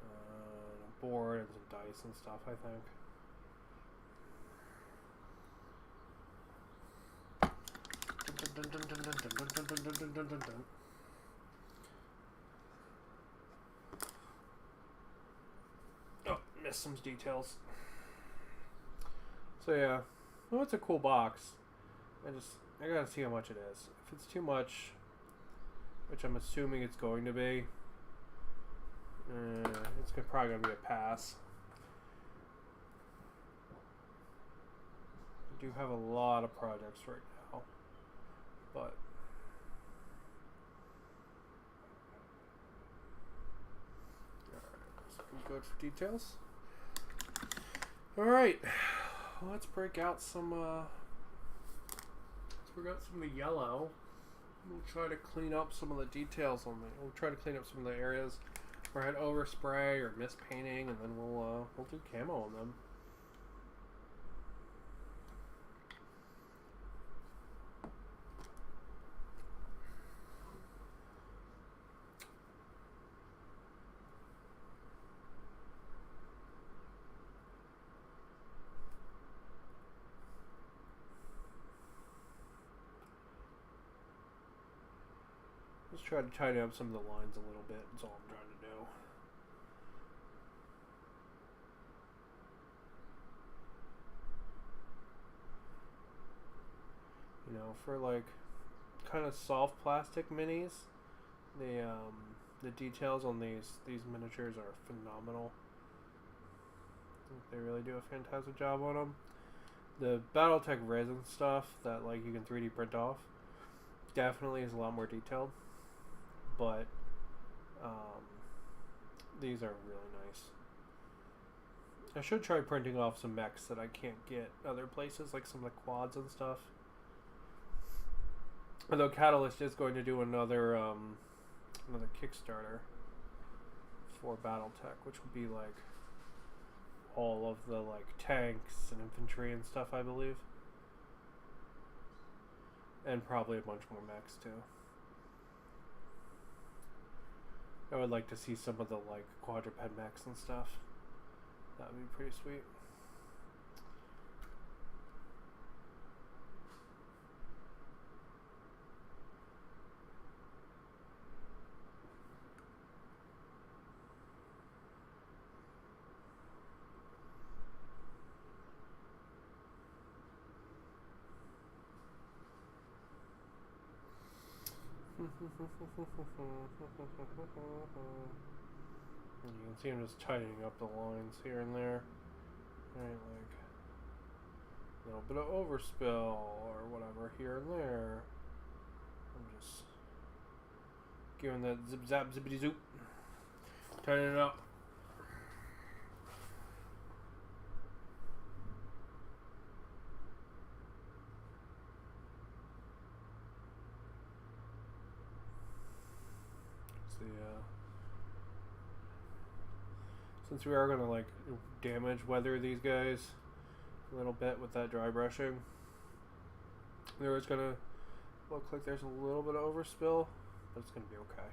A: a board and some dice and stuff, I think. Oh, missed some details. So yeah, well, it's a cool box. I gotta see how much it is. If it's too much, which I'm assuming it's going to be, it's probably gonna be a pass. I do have a lot of projects right now, but alright, good for details. Alright, let's break out some of the yellow. We'll try to clean up some of the details on it. We'll try to clean up some of the areas where I had overspray or mispainting, and then we'll do camo on them. Just try to tidy up some of the lines a little bit. That's all I'm trying to do. You know, for like kind of soft plastic minis, the details on these miniatures are phenomenal. I think they really do a fantastic job on them. The battletech resin stuff that like you can 3D print off definitely is a lot more detailed. But these are really nice. I should try printing off some mechs that I can't get other places, like some of the quads and stuff. Although Catalyst is going to do another Kickstarter for battletech, which will be like all of the like tanks and infantry and stuff, I believe, and probably a bunch more mechs too. I would like to see some of the like quadruped mechs and stuff. That would be pretty sweet. You can see I'm just tidying up the lines here and there. Right, like a little bit of overspill or whatever here and there. I'm just giving that zip zap zippity zoop. Tidying it up. Since we are going to like damage weather these guys a little bit with that dry brushing, there is going to look like there's a little bit of overspill, but it's going to be okay.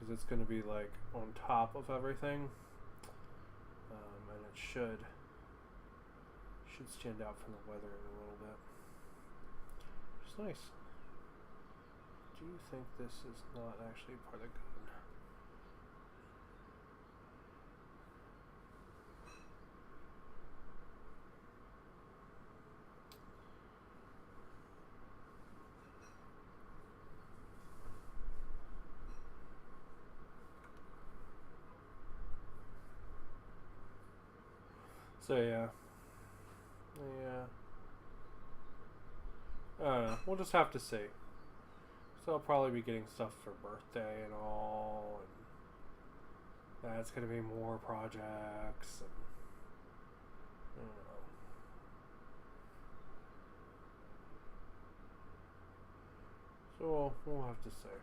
A: because it's going to be like on top of everything, and it should stand out from the weathering a little bit. It's nice. Do you think this is not actually part of the gun? So yeah. I don't know. We'll just have to see. So I'll probably be getting stuff for birthday and all, and that's gonna be more projects. And, I don't know. So we'll have to see.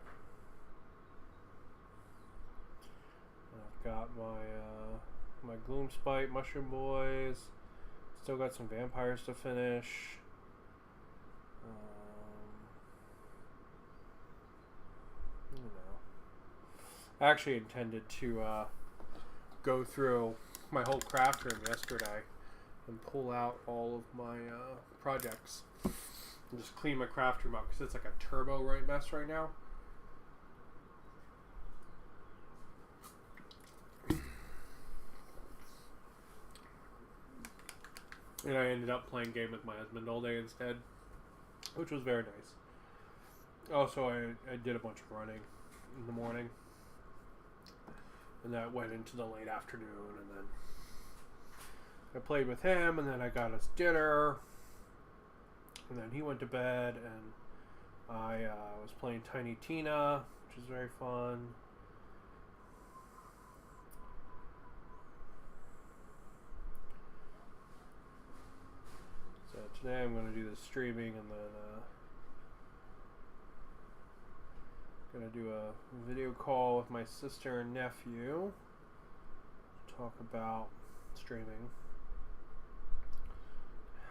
A: And I've got my Gloomspite Mushroom Boys. Still got some vampires to finish. You know, I actually intended to go through my whole craft room yesterday and pull out all of my projects and just clean my craft room up because it's like a turbo mess right now. And I ended up playing a game with my husband all day instead, which was very nice. Also, I did a bunch of running in the morning, and that went into the late afternoon, and then I played with him, and then I got us dinner, and then he went to bed, and I was playing Tiny Tina, which was very fun. So today I'm going to do the streaming, and then going to do a video call with my sister and nephew to talk about streaming,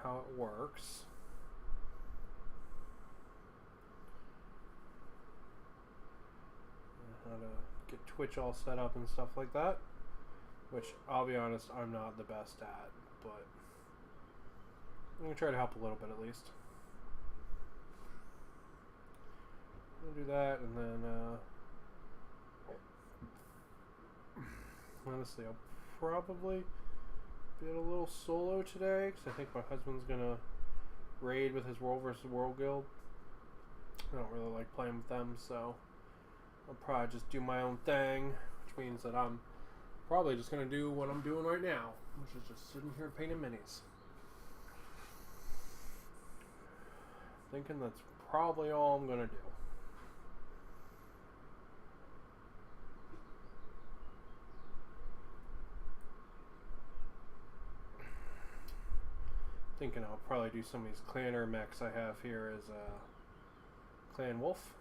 A: how it works, and how to get Twitch all set up and stuff like that, which I'll be honest, I'm not the best at, but I'm going to try to help a little bit at least. I'll do that, and then honestly, I'll probably be at a little solo today because I think my husband's gonna raid with his World vs. World guild. I don't really like playing with them, so I'll probably just do my own thing, which means that I'm probably just gonna do what I'm doing right now, which is just sitting here painting minis. Thinking that's probably all I'm gonna do. Thinking I'll probably do some of these clanner mechs I have here as Clan Wolf.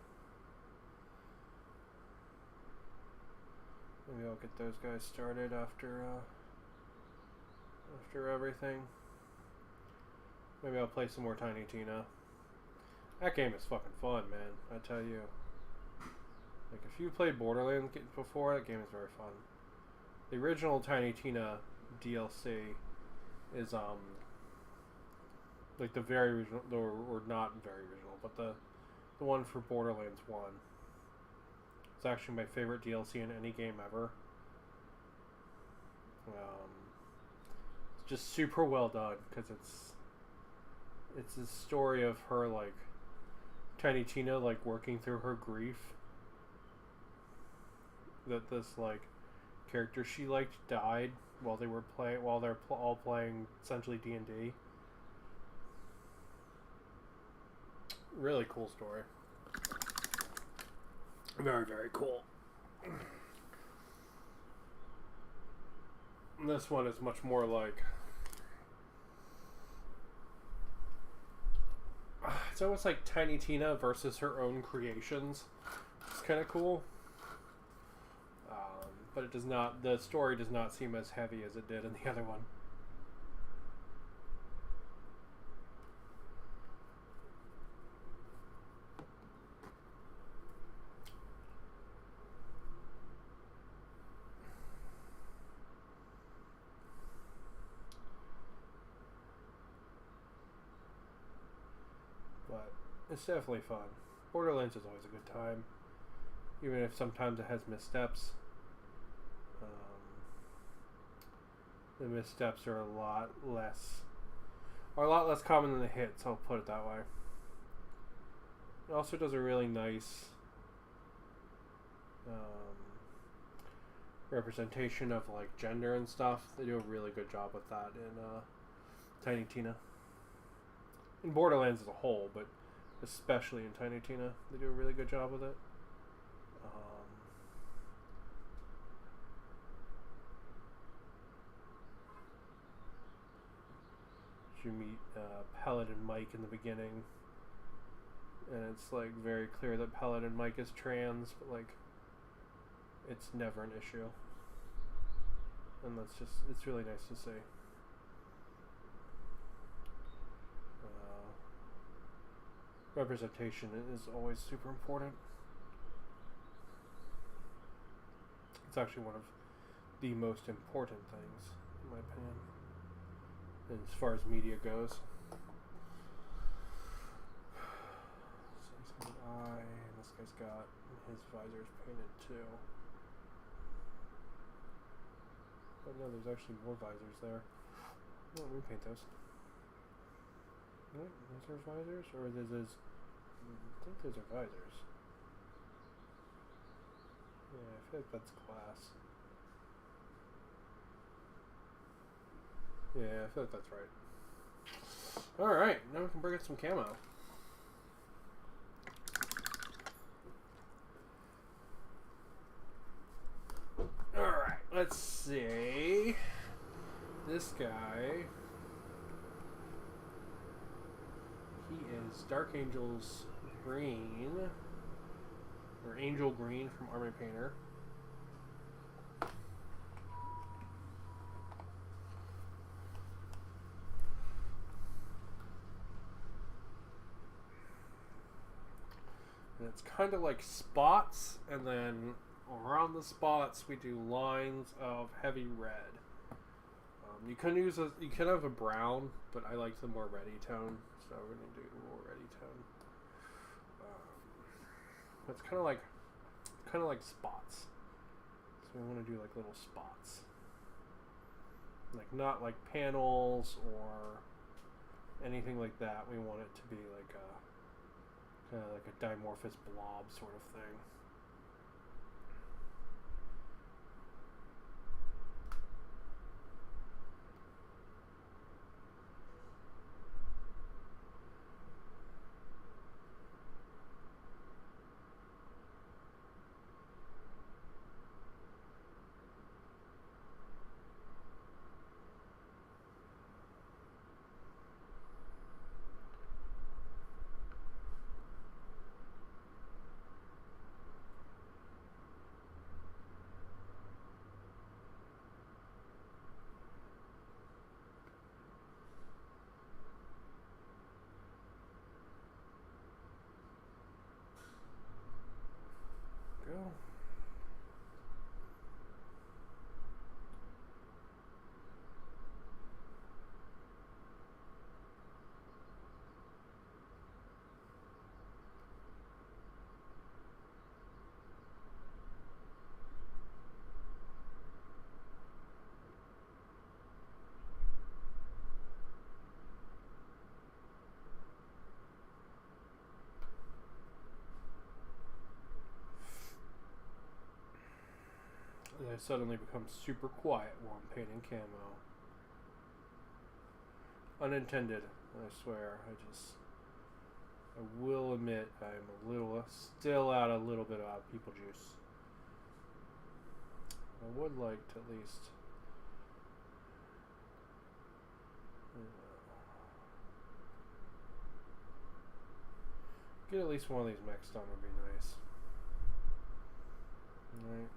A: Maybe I'll get those guys started after everything. Maybe I'll play some more Tiny Tina. That game is fucking fun, man. I tell you. Like, if you played Borderlands before, that game is very fun. The original Tiny Tina DLC is like the very original, or not very original, but the one for Borderlands 1. It's actually my favorite DLC in any game ever. It's just super well done because it's a story of her, like, Tiny Tina, like, working through her grief that this, like, character she liked died while they're all playing essentially D&D. Really cool story. Very, very cool. And this one is much more like, it's almost like Tiny Tina versus her own creations. It's kind of cool. But it does not, the story does not seem as heavy as it did in the other one. it's definitely fun. Borderlands is always a good time, even if sometimes it has missteps. The missteps are a lot less common than the hits. I'll put it that way. It also does a really nice representation of like gender and stuff. They do a really good job with that in Tiny Tina. In Borderlands as a whole, but especially in Tiny Tina, they do a really good job with it. You meet Pellet and Mike in the beginning, and it's like very clear that Pellet and Mike is trans, but like it's never an issue, and it's really nice to see. Representation is always super important. It's actually one of the most important things, in my opinion, as far as media goes. So he's got an eye, and this guy's got his visor's painted too. But no, there's actually more visors there. Oh, let me paint those. Right, those are visors, or this is? I think those are visors. Yeah, I feel like that's glass. Yeah, I feel like that's right. Alright, now we can bring in some camo. Alright, let's see. This guy. He is Dark Angel's green. Or Angel Green from Army Painter. And it's kind of like spots, and then around the spots we do lines of heavy red. You can have a brown, but I like the more reddy tone, so we're gonna do more reddy tone. It's kind of like spots. So we want to do like little spots, like not like panels or anything like that. We want it to be like a kind of like a dimorphous blob sort of thing. Go. And I suddenly become super quiet while I'm painting camo. Unintended, I swear. I will admit I'm still out a little bit of people juice. I would like to at least get at least one of these mechs done would be nice. Alright.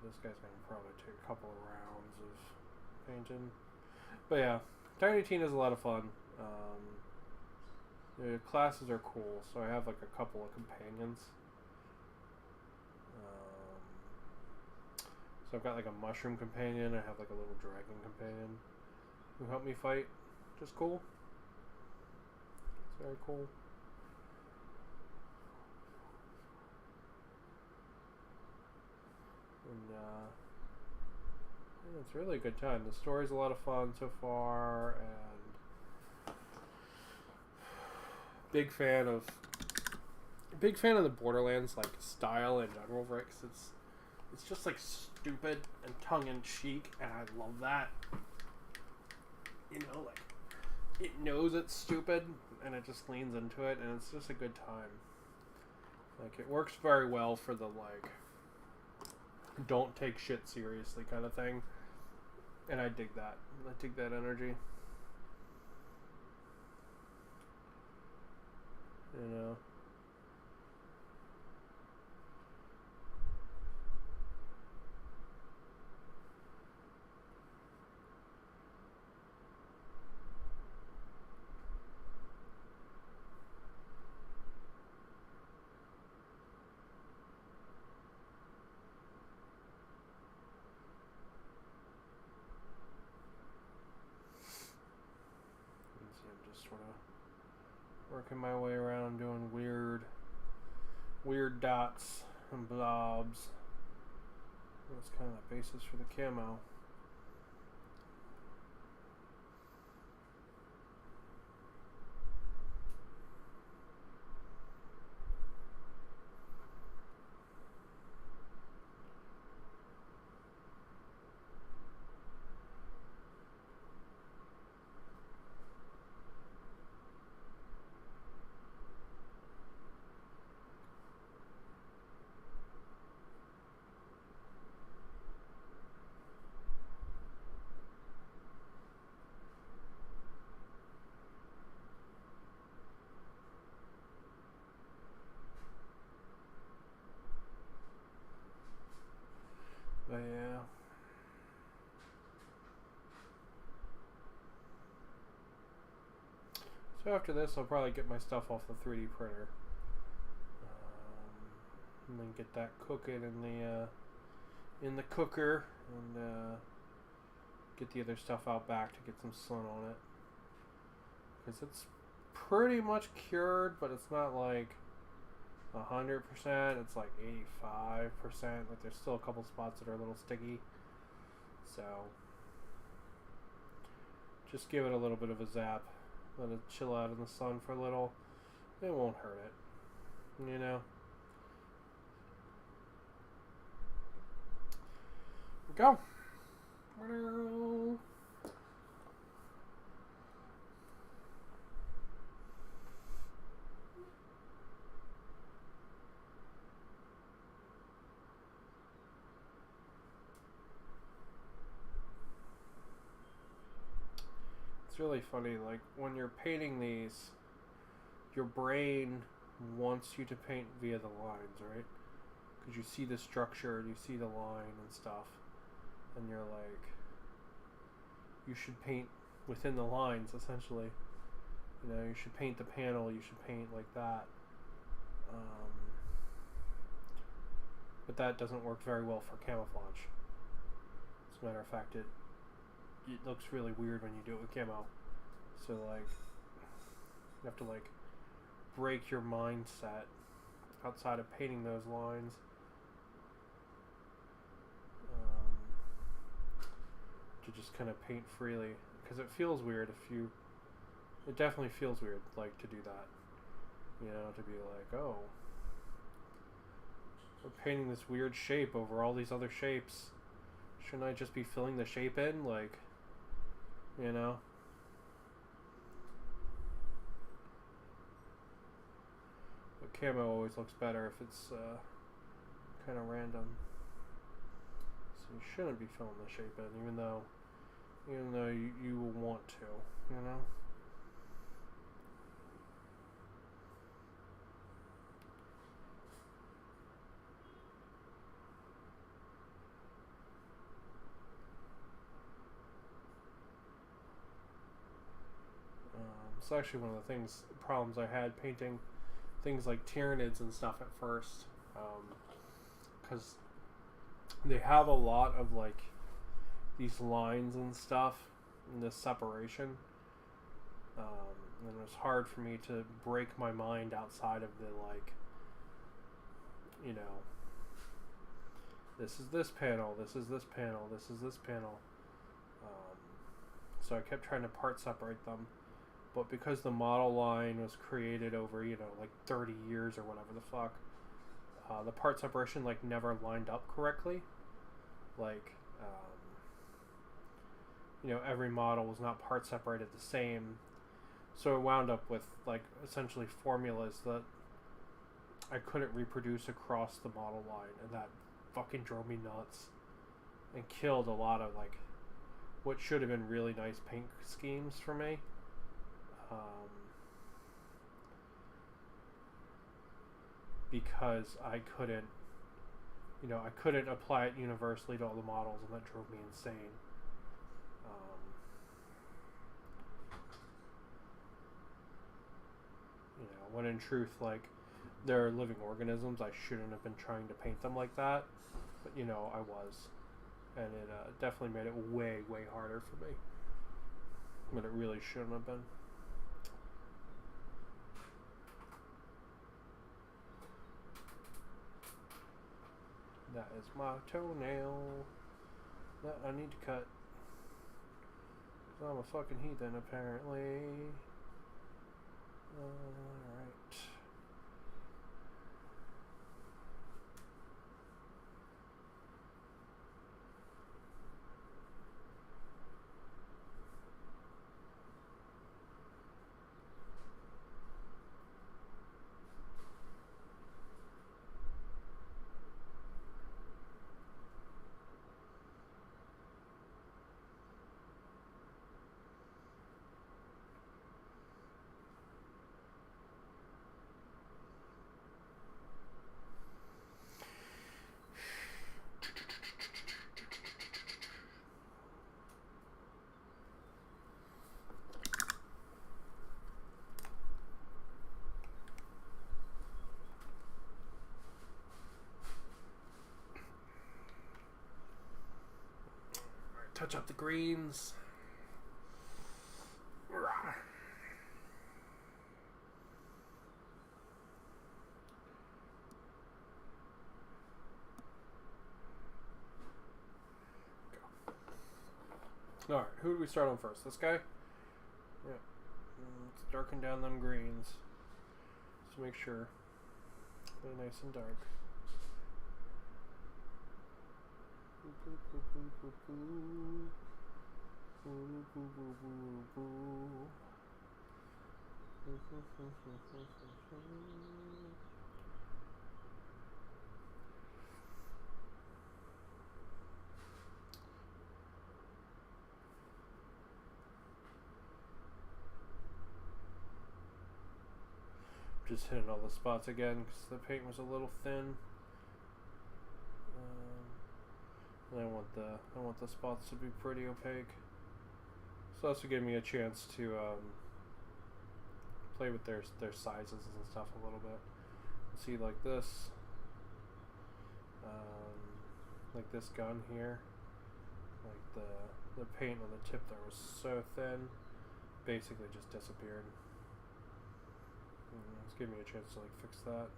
A: This guy's gonna probably take a couple of rounds of painting. But yeah, Tiny Tina is a lot of fun. The classes are cool, so I have like a couple of companions. So I've got like a mushroom companion, I have like a little dragon companion who help me fight, which is cool. So Very cool. And yeah, it's really a good time. The story's a lot of fun so far, and big fan of the Borderlands like style in general, right? 'Cause it's just like stupid and tongue in cheek, and I love that. You know, like it knows it's stupid, and it just leans into it, and it's just a good time. Like it works very well for the like don't take shit seriously kind of thing, and I dig that. I dig that energy. You know. I'm just sort of working my way around doing weird dots and blobs. That's kind of the basis for the camo. But yeah. So after this, I'll probably get my stuff off the 3D printer, and then get that cooking in the cooker, and get the other stuff out back to get some sun on it, because it's pretty much cured, but it's not like 100%. It's like 85%. Like there's still a couple spots that are a little sticky, so just give it a little bit of a zap. Let it chill out in the sun for a little. It won't hurt it, you know. Go. It's really funny, like when you're painting these, your brain wants you to paint via the lines, right? Because you see the structure and you see the line and stuff, and you're like, you should paint within the lines, essentially. You know, you should paint the panel, you should paint like that. But that doesn't work very well for camouflage. As a matter of fact, it looks really weird when you do it with camo. So like, you have to like break your mindset outside of painting those lines. To just kind of paint freely, because it feels weird it definitely feels weird, like, to do that, you know, to be like, oh, we're painting this weird shape over all these other shapes, shouldn't I just be filling the shape in, like, you know? But camo always looks better if it's kind of random. You shouldn't be filling the shape in, even though you will want to, you know. It's actually one of the problems I had painting things like Tyranids and stuff at first, because they have a lot of like these lines and stuff, and this separation, And it was hard for me to break my mind outside of the, like, you know, this is this panel, this is this panel, this is this panel. So I kept trying to part separate them. But because the model line was created over, you know, like 30 years or whatever the fuck, the part separation, like, never lined up correctly. Like, you know, every model was not part separated the same. So I wound up with, like, essentially formulas that I couldn't reproduce across the model line. And that fucking drove me nuts. And killed a lot of, like, what should have been really nice paint schemes for me. Because I couldn't, you know, I couldn't apply it universally to all the models, and that drove me insane. You know, when in truth, like, they're living organisms. I shouldn't have been trying to paint them like that, but, you know, I was. And it definitely made it way, way harder for me. But it really shouldn't have been. That is my toenail that I need to cut. 'Cause I'm a fucking heathen, apparently. Alright. Touch up the greens. Alright, who do we start on first? This guy? Yeah. Let's darken down them greens. Just to make sure they're nice and dark. Just hitting all the spots again because the paint was a little thin. And I want the spots to be pretty opaque. So also gave me a chance to play with their sizes and stuff a little bit. See, like this gun here, like the paint on the tip there was so thin, basically just disappeared. It's giving me a chance to, like, fix that.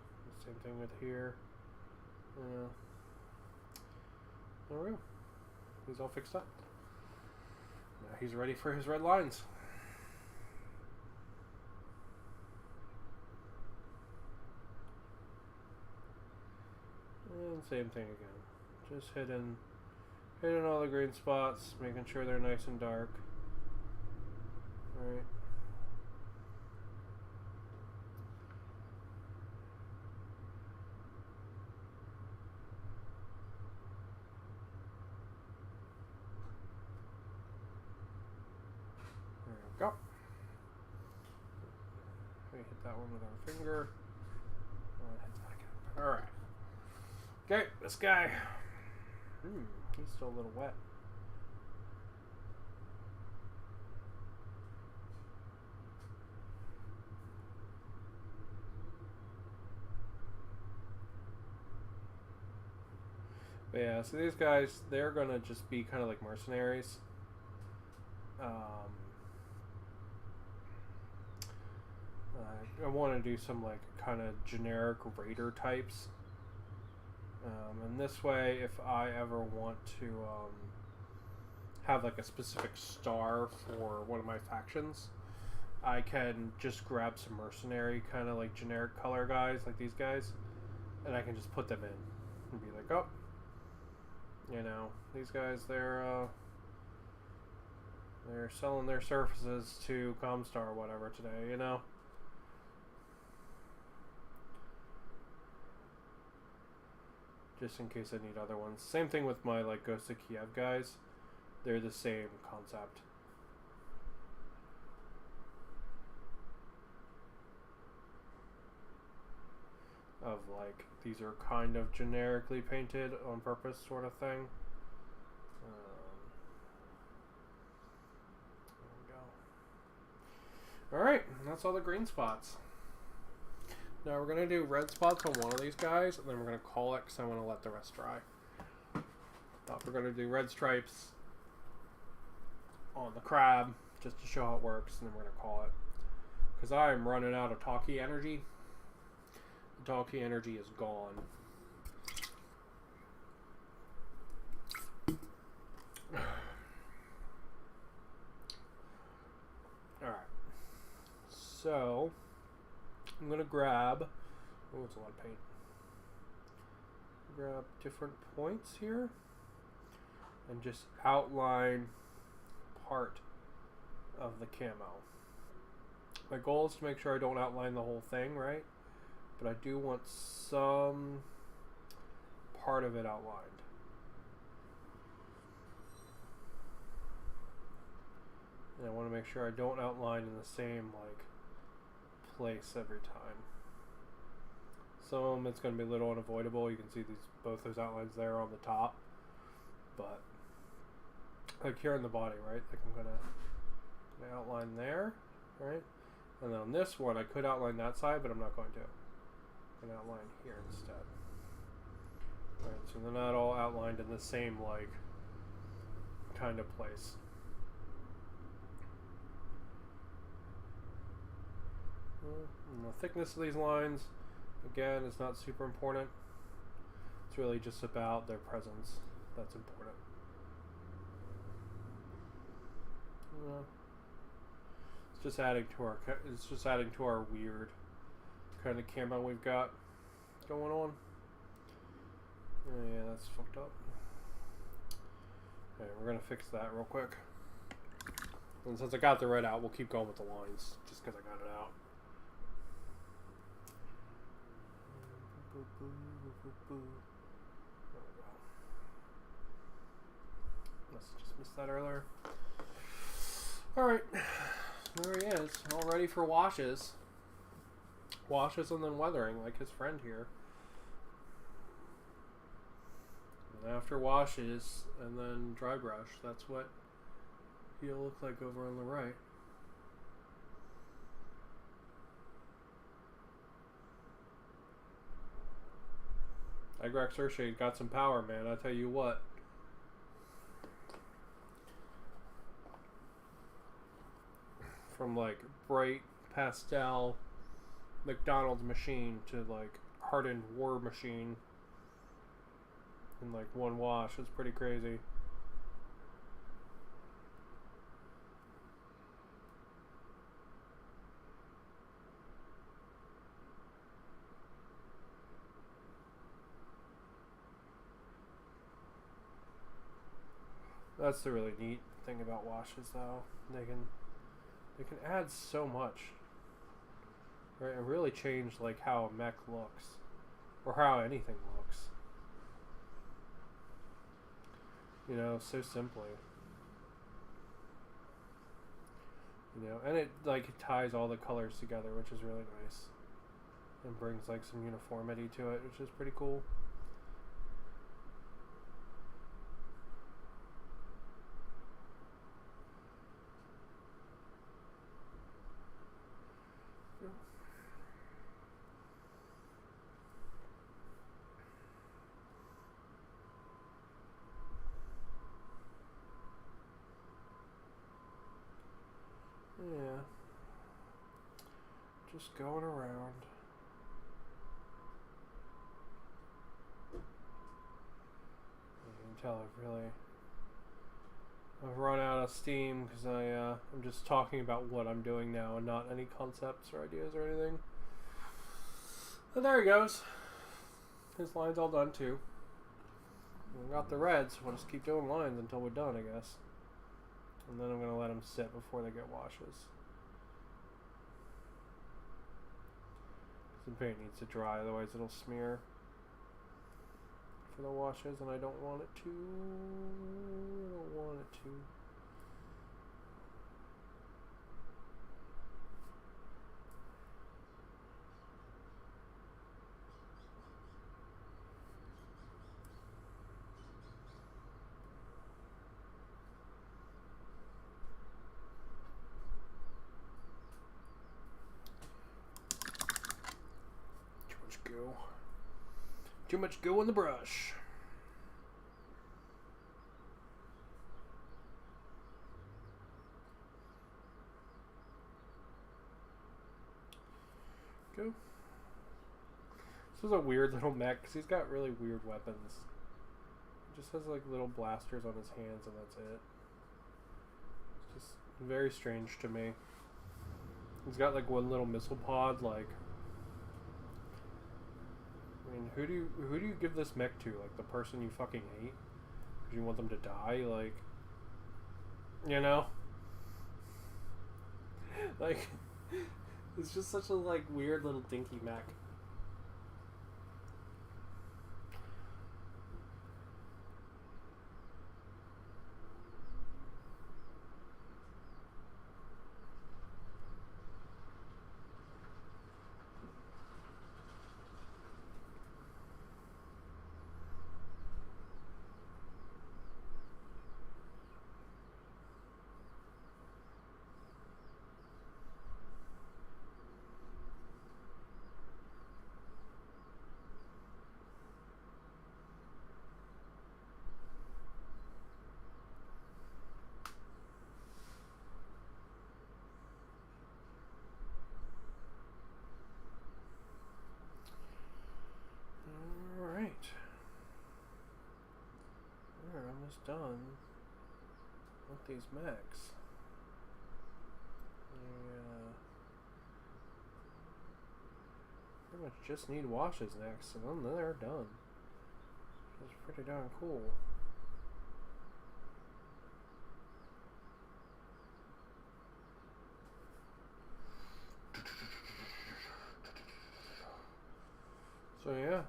A: Same thing with here. Yeah. There we go. He's all fixed up. Now he's ready for his red lines. And same thing again. Just hitting all the green spots, making sure they're nice and dark. Alright. Go. We hit that one with our finger. Hit that again. Alright. Okay, this guy. He's still a little wet. But yeah, so these guys, they're gonna just be kind of like mercenaries. I want to do some like kind of generic raider types. And this way, if I ever want to have like a specific star for one of my factions, I can just grab some mercenary kind of like generic color guys like these guys, and I can just put them in and be like, oh, you know, these guys, they're selling their services to Comstar or whatever today, you know. Just in case I need other ones. Same thing with my like Ghost of Kiev guys. They're the same concept. Of like, these are kind of generically painted on purpose sort of thing. There we go. Alright, that's all the green spots. Now we're going to do red spots on one of these guys, and then we're going to call it because I want to let the rest dry. We're going to do red stripes on the crab, just to show how it works, and then we're going to call it. Because I'm running out of talkie energy. The talkie energy is gone. Alright. So I'm going to grab, oh, it's a lot of paint. Grab different points here and just outline part of the camo. My goal is to make sure I don't outline the whole thing, right? But I do want some part of it outlined. And I want to make sure I don't outline in the same like place every time. Some of them it's going to be a little unavoidable. You can see both those outlines there on the top, but like here in the body, right? Like I'm gonna outline there, right? And then on this one, I could outline that side, but I'm not going to. I'm gonna outline here instead. Right, so they're not all outlined in the same like kind of place. And the thickness of these lines, again, is not super important. It's really just about their presence that's important. It's just adding to our weird kind of camo we've got going on. Yeah, that's fucked up. Okay, we're gonna fix that real quick. And since I got the red out, we'll keep going with the lines just because I got it out. There we go. Must have just missed that earlier. Alright, there he is, all ready for washes. Washes and then weathering, like his friend here. And after washes and then dry brush, that's what he'll look like over on the right. Agrax Earthshade got some power, man, I tell you what. From like bright pastel McDonald's machine to like hardened war machine in like one wash. It's pretty crazy. That's the really neat thing about washes, though. They can add so much, right? And really change like how a mech looks, or how anything looks. You know, so simply. You know, and it like ties all the colors together, which is really nice, and brings like some uniformity to it, which is pretty cool. Just going around. You can tell I've run out of steam because I'm just talking about what I'm doing now and not any concepts or ideas or anything. But there he goes. His line's all done too. We got the reds, so we'll just keep doing lines until we're done, I guess. And then I'm going to let them sit before they get washes. The paint needs to dry, otherwise it'll smear for the washes, and I don't want it to. I don't want it to. Too much goo in the brush. Go. This is a weird little mech because he's got really weird weapons. He just has like little blasters on his hands and that's it. It's just very strange to me. He's got like one little missile pod, like. I mean, who do you give this mech to? Like the person you fucking hate? Because you want them to die? Like, you know? Like, it's just such a like weird little dinky mech. We're almost done with these mechs. Pretty much just need washes next, and then they're done. It's pretty darn cool. So yeah.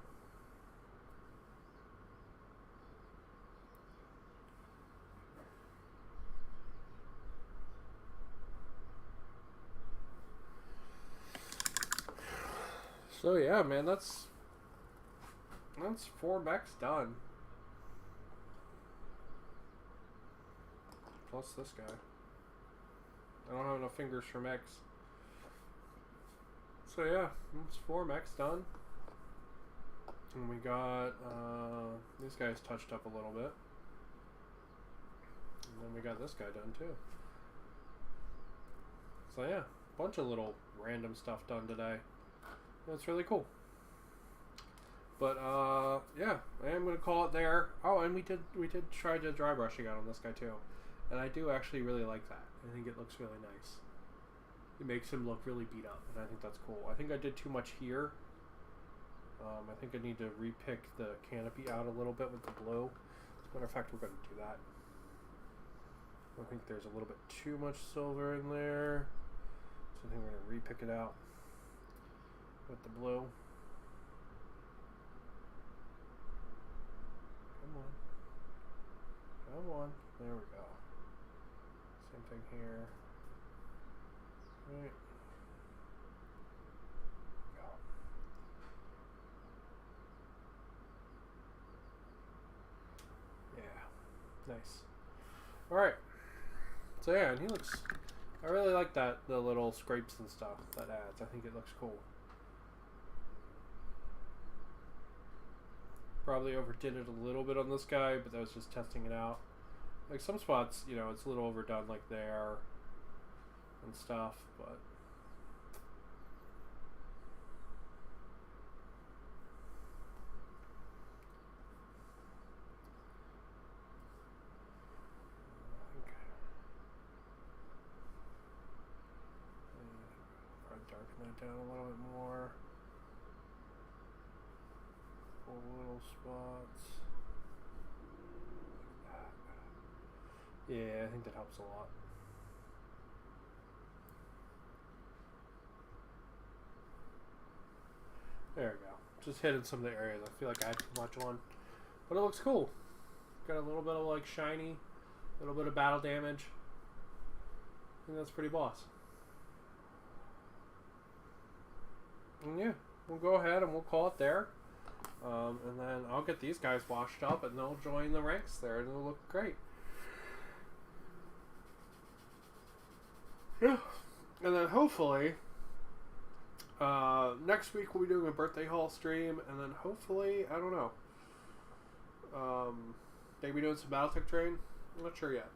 A: So yeah, man, that's 4 mechs done. Plus this guy. I don't have enough fingers for mechs. So yeah, that's 4 mechs done. And we got these guys touched up a little bit. And then we got this guy done too. So yeah, bunch of little random stuff done today. That's really cool. But yeah, I am gonna call it there. Oh, and we did try to dry brush again on this guy too, and I do actually really like that. I think it looks really nice. It makes him look really beat up, and I think that's cool. I think I did too much here. I think I need to repick the canopy out a little bit with the blue. As a matter of fact, we're gonna do that. I think there's a little bit too much silver in there, so I think we're gonna repick it out with the blue. Come on. Come on. There we go. Same thing here. Right. Go. Yeah. Nice. Alright. So yeah, and he looks... I really like that, the little scrapes and stuff that adds. I think it looks cool. Probably overdid it a little bit on this guy, but that was just testing it out. Like some spots, you know, it's a little overdone, like there and stuff, but it down a little bit more. Little spots. Yeah, I think that helps a lot. There we go. Just hitting some of the areas I feel like I had too much on. But it looks cool. Got a little bit of like shiny, a little bit of battle damage. I think that's pretty boss. And yeah, we'll go ahead and we'll call it there. And then I'll get these guys washed up and they'll join the ranks there and it'll look great. Yeah. And then hopefully next week we'll be doing a birthday haul stream, and then hopefully, I don't know, maybe doing some battletech train. I'm not sure yet.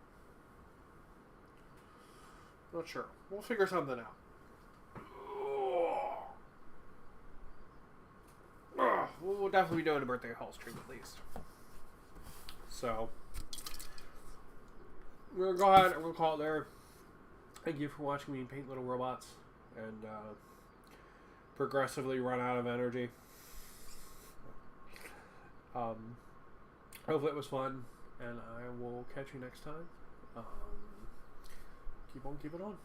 A: Not sure. We'll figure something out. We'll definitely be doing a birthday haul stream at least. So we're gonna go ahead and we'll call it there. Thank you for watching me paint little robots and progressively run out of energy. Hopefully it was fun, and I will catch you next time. Keep on keeping on.